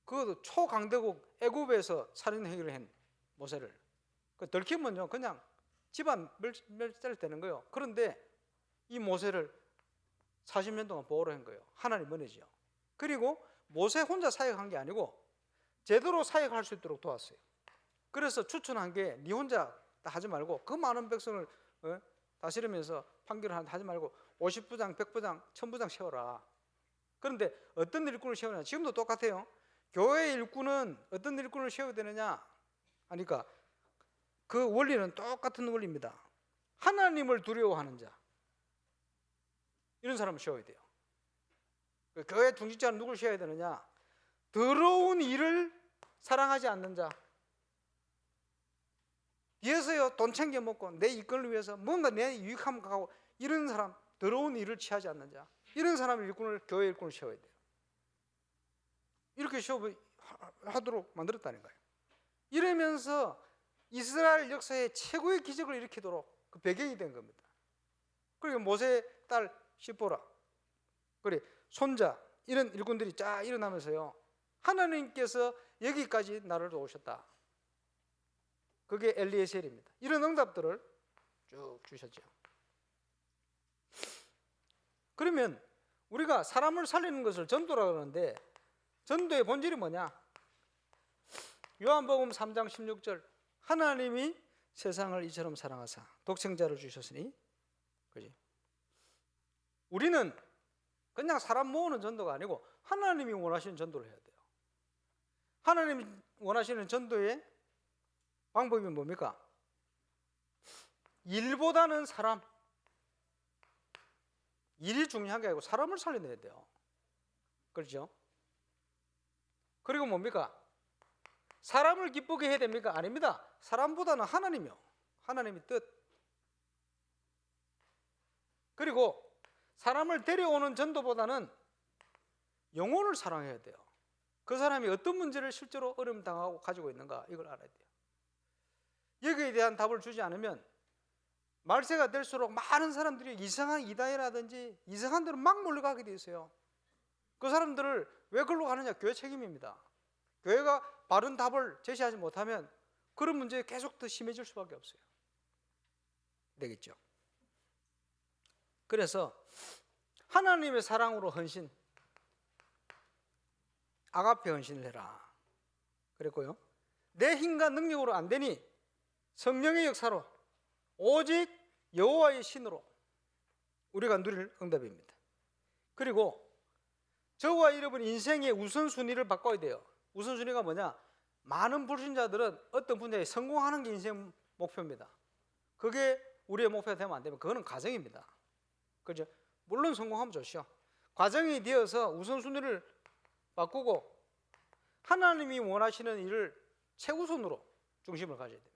그것도 초강대국 애굽에서 살인 행위를 한 모세를. 들키면요 그냥 집안 멸살되는 거예요. 그런데 이 모세를 40년 동안 보호를 한 거예요. 하나님 은혜죠. 그리고 모세 혼자 사역한 게 아니고 제대로 사역할 수 있도록 도왔어요. 그래서 추천한 게 네 혼자 하지 말고 그 많은 백성을 다스리면서 판결을 하지 말고 50부장, 100부장, 1000부장 세워라. 그런데 어떤 일꾼을 세우냐? 지금도 똑같아요. 교회 일꾼은 어떤 일꾼을 세워야 되느냐 하니까 그 원리는 똑같은 원리입니다. 하나님을 두려워하는 자, 이런 사람을 세워야 돼요. 교회 중직자는 누굴 세워야 되느냐? 더러운 일을 사랑하지 않는 자, 뒤에서요 돈 챙겨 먹고 내 이권을 위해서 뭔가 내 유익함 가고 이런 사람, 더러운 일을 취하지 않는 자, 이런 사람의 일꾼을, 교회 일꾼을 세워야 돼요. 이렇게 세워하도록 만들었다는 거예요. 이러면서 이스라엘 역사의 최고의 기적을 일으키도록 그 배경이 된 겁니다. 그리고 모세의 딸 시보라, 그리고 손자, 이런 일꾼들이 쫙 일어나면서요, 하나님께서 여기까지 나를 도우셨다. 그게 엘리에셀입니다. 이런 응답들을 쭉 주셨죠. 그러면 우리가 사람을 살리는 것을 전도라고 하는데 전도의 본질이 뭐냐? 요한복음 3장 16절, 하나님이 세상을 이처럼 사랑하사 독생자를 주셨으니, 그지? 우리는 그냥 사람 모으는 전도가 아니고 하나님이 원하시는 전도를 해야 돼요. 하나님이 원하시는 전도의 방법이 뭡니까? 일보다는 사람, 일이 중요한 게 아니고 사람을 살려내야 돼요. 그렇죠? 그리고 뭡니까? 사람을 기쁘게 해야 됩니까? 아닙니다. 사람보다는 하나님이요. 하나님의 뜻. 그리고 사람을 데려오는 전도보다는 영혼을 사랑해야 돼요. 그 사람이 어떤 문제를 실제로 어려움 당하고 가지고 있는가, 이걸 알아야 돼요. 여기에 대한 답을 주지 않으면 말세가 될수록 많은 사람들이 이상한 이단이라든지 이상한 데로 막 몰려가게 돼 있어요. 그 사람들을 왜 걸로 가느냐? 교회 책임입니다. 교회가 바른 답을 제시하지 못하면 그런 문제에 계속 더 심해질 수밖에 없어요. 되겠죠? 그래서 하나님의 사랑으로 헌신, 아가페 헌신을 해라 그랬고요, 내 힘과 능력으로 안 되니 성령의 역사로 오직 여호와의 신으로 우리가 누릴 응답입니다. 그리고 저와 여러분 인생의 우선순위를 바꿔야 돼요. 우선순위가 뭐냐? 많은 불신자들은 어떤 분야에 성공하는 게 인생 목표입니다. 그게 우리의 목표가 되면 안 되면 그거는 과정입니다. 그죠? 물론 성공하면 좋죠. 과정이 되어서 우선순위를 바꾸고 하나님이 원하시는 일을 최우선으로 중심을 가져야 돼요.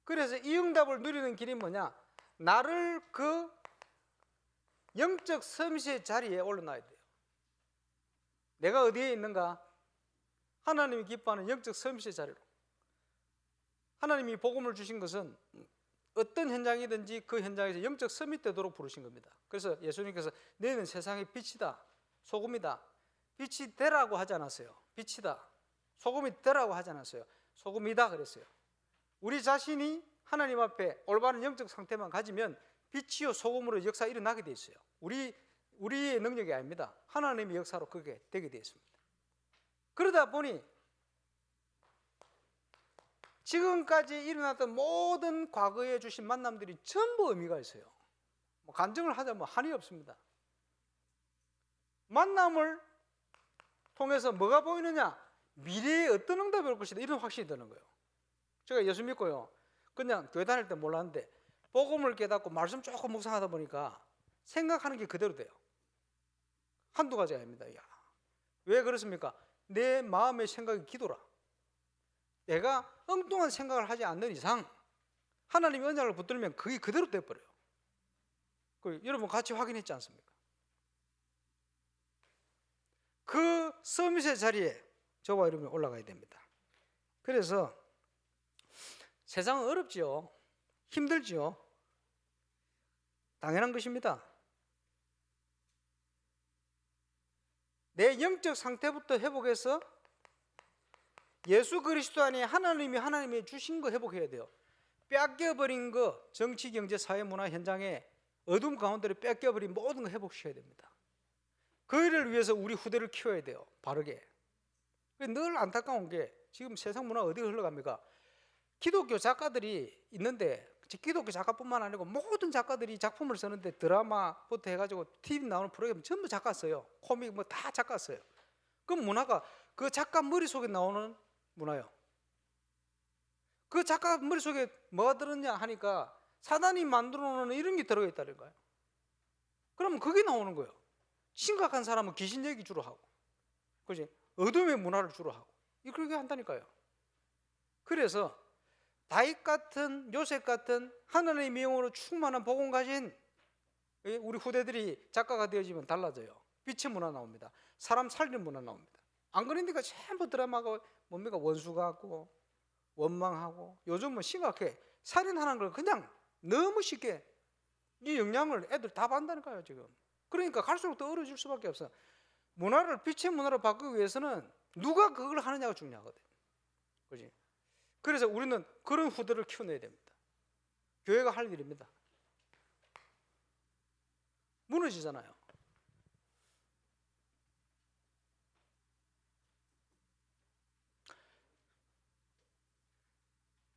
그래서 이 응답을 누리는 길이 뭐냐? 나를 그 영적 섬시의 자리에 올려놔야 돼요. 내가 어디에 있는가? 하나님이 기뻐하는 영적 섬시의 자리로. 하나님이 복음을 주신 것은 어떤 현장이든지 그 현장에서 영적 서밋 되도록 부르신 겁니다. 그래서 예수님께서 너희는 세상의 빛이다, 소금이다. 빛이 되라고 하지 않았어요. 빛이다, 소금이 되라고 하지 않았어요. 소금이다 그랬어요. 우리 자신이 하나님 앞에 올바른 영적 상태만 가지면 빛이요 소금으로 역사가 일어나게 돼 있어요. 우리의 능력이 아닙니다. 하나님의 역사로 그게 되게 되어 있습니다. 그러다 보니 지금까지 일어났던 모든 과거에 주신 만남들이 전부 의미가 있어요. 간증을 하자면 한이 없습니다. 만남을 통해서 뭐가 보이느냐? 미래에 어떤 응답이 올 것이다. 이런 확신이 드는 거예요. 제가 예수 믿고요. 그냥 교회 다닐 때 몰랐는데 복음을 깨닫고 말씀 조금 묵상하다 보니까 생각하는 게 그대로 돼요. 한두 가지가 아닙니다. 야, 왜 그렇습니까? 내 마음의 생각이 기도라. 내가 엉뚱한 생각을 하지 않는 이상 하나님이 언약을 붙들면 그게 그대로 돼버려요. 여러분 같이 확인했지 않습니까? 그 서밋의 자리에 저와 여러분이 올라가야 됩니다. 그래서 세상은 어렵지요. 힘들지요. 당연한 것입니다. 내 영적 상태부터 회복해서 예수 그리스도 안에 하나님이 주신 거 회복해야 돼요. 뺏겨버린 거, 정치, 경제, 사회, 문화 현장에 어둠 가운데를 뺏겨버린 모든 거 회복시켜야 됩니다. 그 일을 위해서 우리 후대를 키워야 돼요. 바르게. 늘 안타까운 게 지금 세상 문화가 어디로 흘러갑니까? 기독교 작가들이 있는데 기독교 작가뿐만 아니고 모든 작가들이 작품을 쓰는데 드라마부터 해가지고 TV 나오는 프로그램 전부 작가 써요. 코믹 뭐 다 작가 써요. 그 문화가 그 작가 머릿속에 나오는 문화예요. 그 작가 머릿속에 뭐가 들었냐 하니까 사단이 만들어 놓는 이런 게 들어가 있다는 거예요. 그러면 그게 나오는 거예요. 심각한 사람은 귀신 얘기 주로 하고, 그지? 어둠의 문화를 주로 하고, 그렇게 한다니까요. 그래서 다윗 같은, 요셉 같은 하나님의 명으로 충만한 복음 가진 우리 후대들이 작가가 되어지면 달라져요. 빛의 문화 나옵니다. 사람 살리는 문화 나옵니다. 안 그러니까 전부 드라마가 뭡니까? 원수 같고 원망하고, 요즘은 심각해. 살인하는 걸 그냥 너무 쉽게 이 영향을 애들 다 받는다니까요 지금. 그러니까 갈수록 더 어려질 수밖에 없어. 문화를 빛의 문화로 바꾸기 위해서는 누가 그걸 하느냐가 중요하거든. 그렇지? 그래서 우리는 그런 후대를 키워내야 됩니다. 교회가 할 일입니다. 무너지잖아요.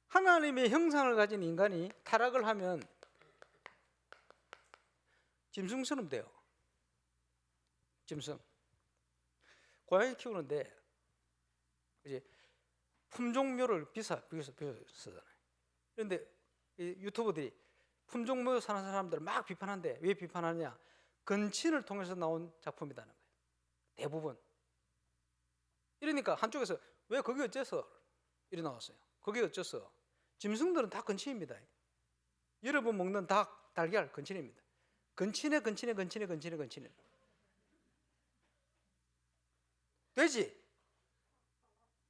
하나님의 형상을 가진 인간이 타락을 하면 짐승처럼 돼요. 짐승. 고양이 키우는데 이제 품종묘를 비싸잖아요. 그런데 유튜버들이 품종묘 사는 사람들을 막 비판하는데 왜 비판하냐? 근친을 통해서 나온 작품이라는 거예요. 대부분. 이러니까 한쪽에서 왜 그게 어째서 이래 나왔어요. 그게 어째서? 짐승들은 다 근친입니다. 여러분 먹는 닭, 달걀 근친입니다. 근친에. 돼지.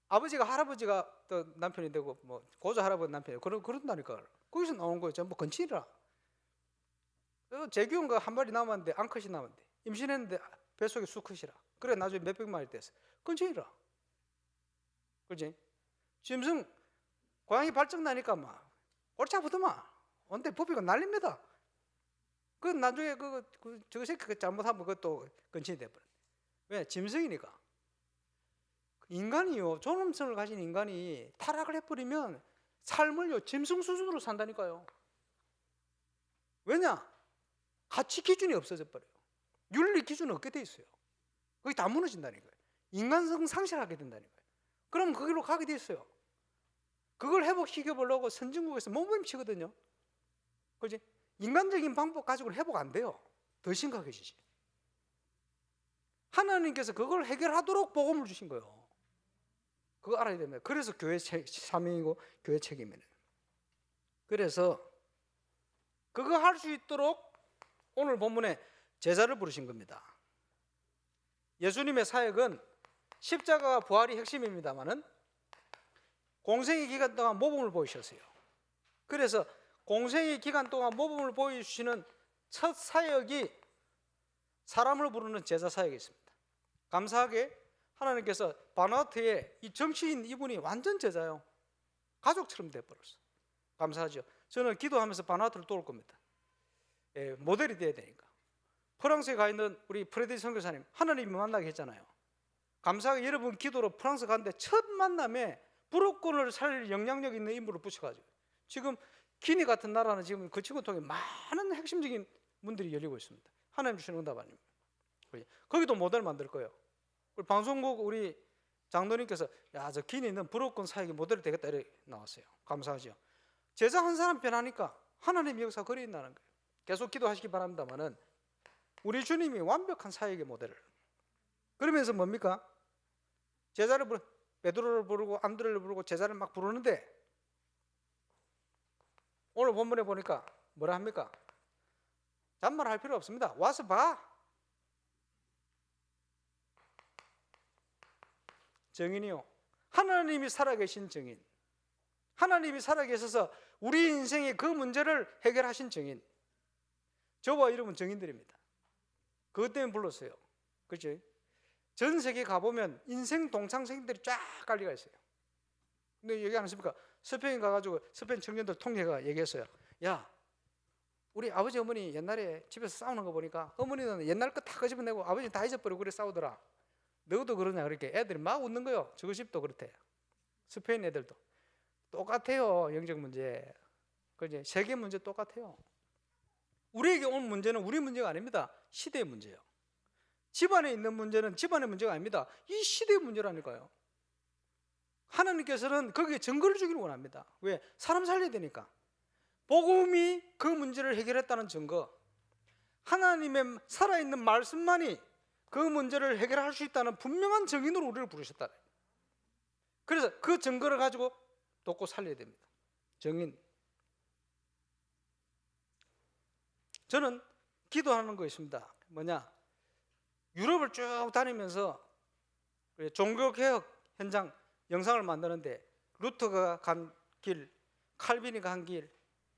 아버지가 할아버지가 또 남편이 되고 뭐 고조 할아버지 남편이 그런다니까. 거기서 나온 거예요. 전부 근친이라. 재규인 거 한 마리 남았는데 암컷이 남았는데 임신했는데 뱃속에 수컷이라. 그래 나중에 몇백 마리 됐어. 근친이라. 그렇지? 짐승 고양이 발정 나니까 막 골치 아프더만. 언제 부비가 날립니다. 그 나중에 저 새끼 잘못하면 그것도 근친이 돼버려. 왜? 짐승이니까. 인간이요, 존엄성을 가진 인간이 타락을 해버리면 삶을요 짐승 수준으로 산다니까요. 왜냐? 가치 기준이 없어져 버려요. 윤리 기준은 없게 돼 있어요. 그게 다 무너진다니까요. 인간성 상실하게 된다니까요. 그럼 거기로 가게 돼 있어요. 그걸 회복시켜 보려고 선진국에서 몸부림치거든요. 그렇지? 인간적인 방법 가지고는 회복 안 돼요. 더 심각해지지. 하나님께서 그걸 해결하도록 복음을 주신 거예요. 그거 알아야 됩니다. 그래서 교회 사명이고 교회 책임이에요. 그래서 그거 할 수 있도록 오늘 본문에 제자를 부르신 겁니다. 예수님의 사역은 십자가와 부활이 핵심입니다만은 공생의 기간 동안 모범을 보이셨어요. 그래서 공생의 기간 동안 모범을 보여주시는 첫 사역이 사람을 부르는 제자 사역이 있습니다. 감사하게 하나님께서 바나바트의 이 정치인 이분이 완전 제자요. 가족처럼 돼버렸어. 감사하죠. 저는 기도하면서 바나바트를 도울 겁니다. 모델이 돼야 되니까. 프랑스에 가 있는 우리 프레디 선교사님 하나님이 만나게 했잖아요. 감사하게 여러분 기도로 프랑스 갔는데 첫 만남에 불어권을 살릴 영향력 있는 인물을 붙여가지고 지금 기니 같은 나라는 지금 그 친구 통해 많은 핵심적인 문들이 열리고 있습니다. 하나님 주시는 응답 아닙니까? 거기도 모델 만들 거예요. 우리 방송국 우리 장로님께서 야, 저 기니 는 불업권 사역이 모델이 되겠다 이렇게 나왔어요. 감사하죠. 제자 한 사람 변하니까 하나님 역사 거리 있다는 거예요. 계속 기도하시기 바랍니다만은 우리 주님이 완벽한 사역의 모델을 그러면서 뭡니까? 제자를 베드로를 부르고 안드레를 부르고 제자를 막 부르는데 오늘 본문에 보니까 뭐라 합니까? 잔말할 필요 없습니다. 와서 봐. 증인이요. 하나님이 살아계신 증인. 하나님이 살아계셔서 우리 인생의 그 문제를 해결하신 증인. 저와 여러분 증인들입니다. 그것 때문에 불렀어요. 그렇죠? 전 세계 가보면 인생 동창생들이 쫙 깔려가 있어요. 근데 얘기 안 했습니까? 스페인 가가지고 스페인 청년들 통계가 얘기했어요. 야, 우리 아버지 어머니 옛날에 집에서 싸우는 거 보니까 어머니는 옛날 거 다 끄집어내고 아버지는 다 잊어버리고 그래 싸우더라. 너도 그러냐 그렇게 애들이 막 웃는 거요. 저거 집도 그렇대. 스페인 애들도 똑같아요. 영적 문제, 그지? 세계 문제 똑같아요. 우리에게 온 문제는 우리 문제가 아닙니다. 시대의 문제예요. 집안에 있는 문제는 집안의 문제가 아닙니다. 이 시대의 문제라니까요. 하나님께서는 거기에 증거를 주기를 원합니다. 왜? 사람 살려야 되니까. 복음이 그 문제를 해결했다는 증거, 하나님의 살아있는 말씀만이 그 문제를 해결할 수 있다는 분명한 증인으로 우리를 부르셨다. 그래서 그 증거를 가지고 돕고 살려야 됩니다. 증인. 저는 기도하는 거 있습니다. 뭐냐? 유럽을 쭉 다니면서 종교개혁 현장 영상을 만드는데 루터가 간 길, 칼빈이 간 길,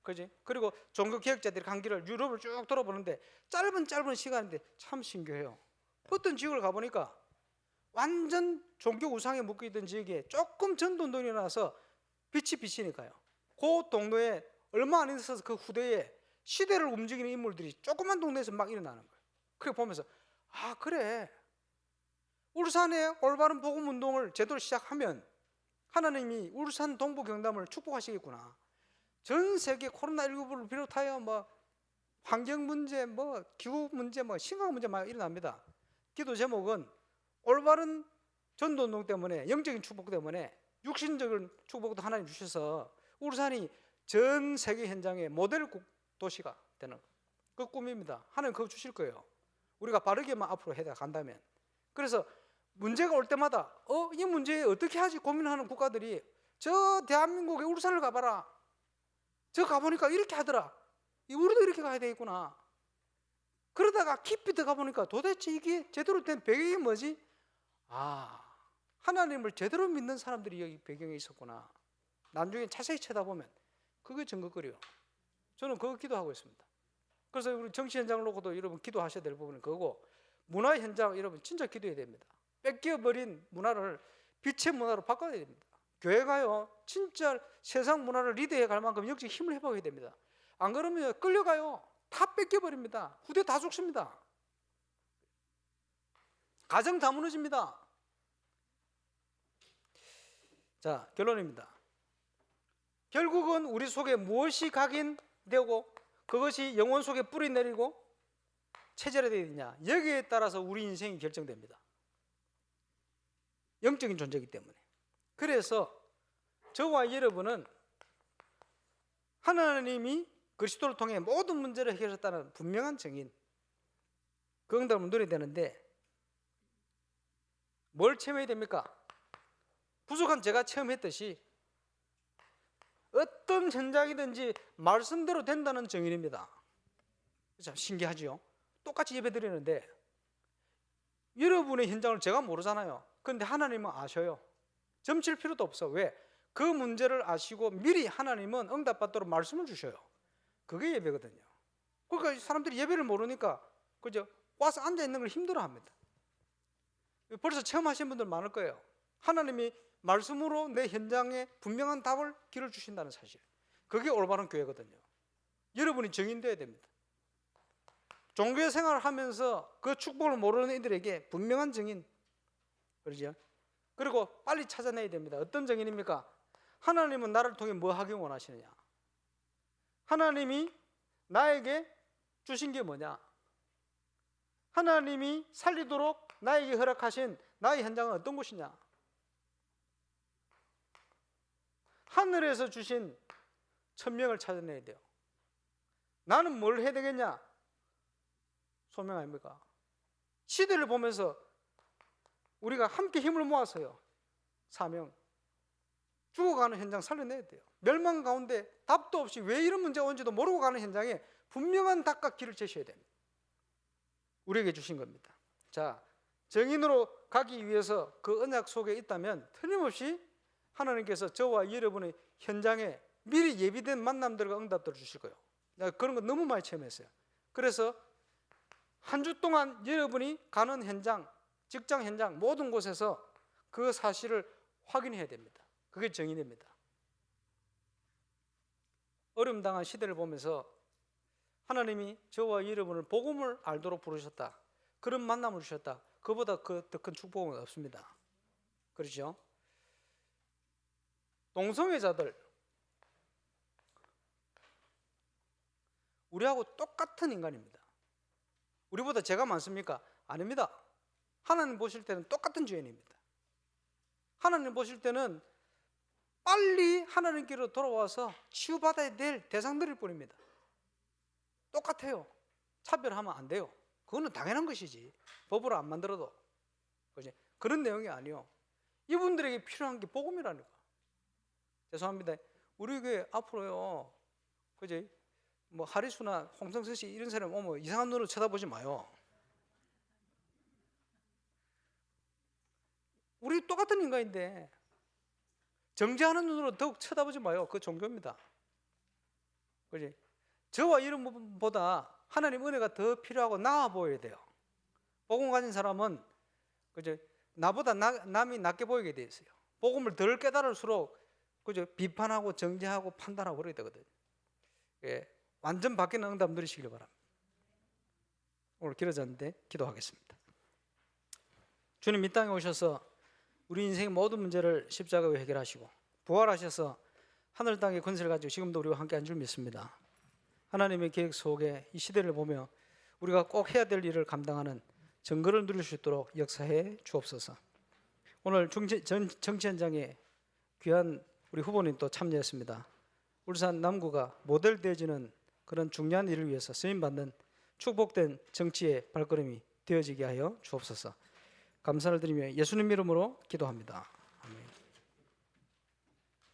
그지? 그리고 종교개혁자들이 간 길을 유럽을 쭉 돌아보는데 짧은 시간인데 참 신기해요. 어떤 지역을 가보니까 완전 종교 우상에 묶여있던 지역에 조금 전도운동이 일어나서 빛이 비치니까요. 그 동네에 얼마 안 있어서 그 후대에 시대를 움직이는 인물들이 조그만 동네에서 막 일어나는 거예요. 그래 보면서 아, 그래, 울산의 올바른 복음 운동을 제대로 시작하면 하나님이 울산 동부 경남을 축복하시겠구나. 전 세계 코로나19를 비롯하여 뭐 환경 문제, 뭐 기후 문제, 뭐 심각한 문제 막 일어납니다. 기도 제목은 올바른 전도 운동 때문에, 영적인 축복 때문에 육신적인 축복도 하나님 주셔서 울산이 전 세계 현장의 모델 도시가 되는 그 꿈입니다. 하나님 그거 주실 거예요. 우리가 바르게만 앞으로 해 간다면. 그래서 문제가 올 때마다 이 문제에 어떻게 하지 고민하는 국가들이 저 대한민국의 울산을 가봐라. 저 가보니까 이렇게 하더라. 우리도 이렇게 가야 되겠구나. 그러다가 깊이 들어가 보니까 도대체 이게 제대로 된 배경이 뭐지? 아, 하나님을 제대로 믿는 사람들이 여기 배경에 있었구나. 나중에 자세히 쳐다보면 그게 증거거리요. 저는 그거 기도하고 있습니다. 그래서 우리 정치 현장을 놓고도 여러분 기도하셔야 될 부분은 그거고, 문화 현장 여러분 진짜 기도해야 됩니다. 뺏겨버린 문화를 빛의 문화로 바꿔야 됩니다. 교회가요 진짜 세상 문화를 리드해 갈 만큼 영적 힘을 회복해야 됩니다. 안 그러면 끌려가요. 다 뺏겨버립니다. 후대 다 죽습니다. 가정 다 무너집니다. 자, 결론입니다. 결국은 우리 속에 무엇이 각인되고 그것이 영혼 속에 뿌리 내리고 체질화되어 있느냐, 여기에 따라서 우리 인생이 결정됩니다. 영적인 존재이기 때문에. 그래서 저와 여러분은 하나님이 그리스도를 통해 모든 문제를 해결했다는 분명한 증인, 그 응답을 누려야 되는데 뭘 체험해야 됩니까? 부족한 제가 체험했듯이 어떤 현장이든지 말씀대로 된다는 증인입니다. 참 신기하죠? 똑같이 예배 드리는데 여러분의 현장을 제가 모르잖아요. 그런데 하나님은 아셔요. 점칠 필요도 없어. 왜? 그 문제를 아시고 미리 하나님은 응답받도록 말씀을 주셔요. 그게 예배거든요. 그러니까 사람들이 예배를 모르니까 그죠? 와서 앉아 있는 걸 힘들어합니다. 벌써 체험하신 분들 많을 거예요. 하나님이 말씀으로 내 현장에 분명한 답을 길을 주신다는 사실. 그게 올바른 교회거든요. 여러분이 증인되어야 됩니다. 종교 생활을 하면서 그 축복을 모르는 이들에게 분명한 증인, 그러죠? 그리고 빨리 찾아내야 됩니다. 어떤 증인입니까? 하나님은 나를 통해 뭐 하기 원하시느냐? 하나님이 나에게 주신 게 뭐냐? 하나님이 살리도록 나에게 허락하신 나의 현장은 어떤 곳이냐? 하늘에서 주신 천명을 찾아내야 돼요. 나는 뭘 해야 되겠냐? 소명 아닙니까? 시대를 보면서 우리가 함께 힘을 모아서요, 사명, 죽어가는 현장 살려내야 돼요. 멸망 가운데 답도 없이 왜 이런 문제가 온지도 모르고 가는 현장에 분명한 답과 길을 제시해야 됩니다. 우리에게 주신 겁니다. 자, 정인으로 가기 위해서 그 언약 속에 있다면 틀림없이 하나님께서 저와 여러분의 현장에 미리 예비된 만남들과 응답들을 주실 거예요. 내가 그런 거 너무 많이 체험했어요. 그래서 한 주 동안 여러분이 가는 현장, 직장 현장 모든 곳에서 그 사실을 확인해야 됩니다. 그게 정인입니다. 어려움 당한 시대를 보면서 하나님이 저와 여러분을 복음을 알도록 부르셨다, 그런 만남을 주셨다, 그보다 더 큰 축복은 없습니다. 그렇죠? 동성애자들, 우리하고 똑같은 인간입니다. 우리보다 죄가 많습니까? 아닙니다. 하나님 보실 때는 똑같은 죄인입니다. 하나님 보실 때는 빨리 하나님께로 돌아와서 치유받아야 될 대상들일 뿐입니다. 똑같아요. 차별하면 안 돼요. 그거는 당연한 것이지. 법으로 안 만들어도. 그렇지? 그런 내용이 아니요. 이분들에게 필요한 게 복음이라니까. 죄송합니다. 우리 교회 앞으로요, 그지? 뭐 하리수나 홍성수 씨 이런 사람 오면 이상한 눈으로 쳐다보지 마요. 우리 똑같은 인간인데 정죄하는 눈으로 더욱 쳐다보지 마요. 그 종교입니다. 그지? 저와 이런 부분보다 하나님 은혜가 더 필요하고 나아 보여야 돼요. 복음 가진 사람은 그죠? 나보다 남이 낫게 보이게 돼 있어요. 복음을 덜 깨달을수록 그죠? 비판하고 정죄하고 판단하고 그러게 되거든요. 예, 완전 바뀌는 응답 누리시길 바랍니다. 오늘 길어졌는데 기도하겠습니다. 주님, 이 땅에 오셔서 우리 인생의 모든 문제를 십자가로 해결하시고 부활하셔서 하늘 땅의 권세를 가지고 지금도 우리와 함께 한 줄 믿습니다. 하나님의 계획 속에 이 시대를 보며 우리가 꼭 해야 될 일을 감당하는 증거를 누릴 수 있도록 역사해 주옵소서. 오늘 정치 현장에 귀한 우리 후보님 또 참여했습니다. 울산 남구가 모델 되어지는 그런 중요한 일을 위해서 쓰임받는 축복된 정치의 발걸음이 되어지게 하여 주옵소서. 감사를 드리며 예수님 이름으로 기도합니다.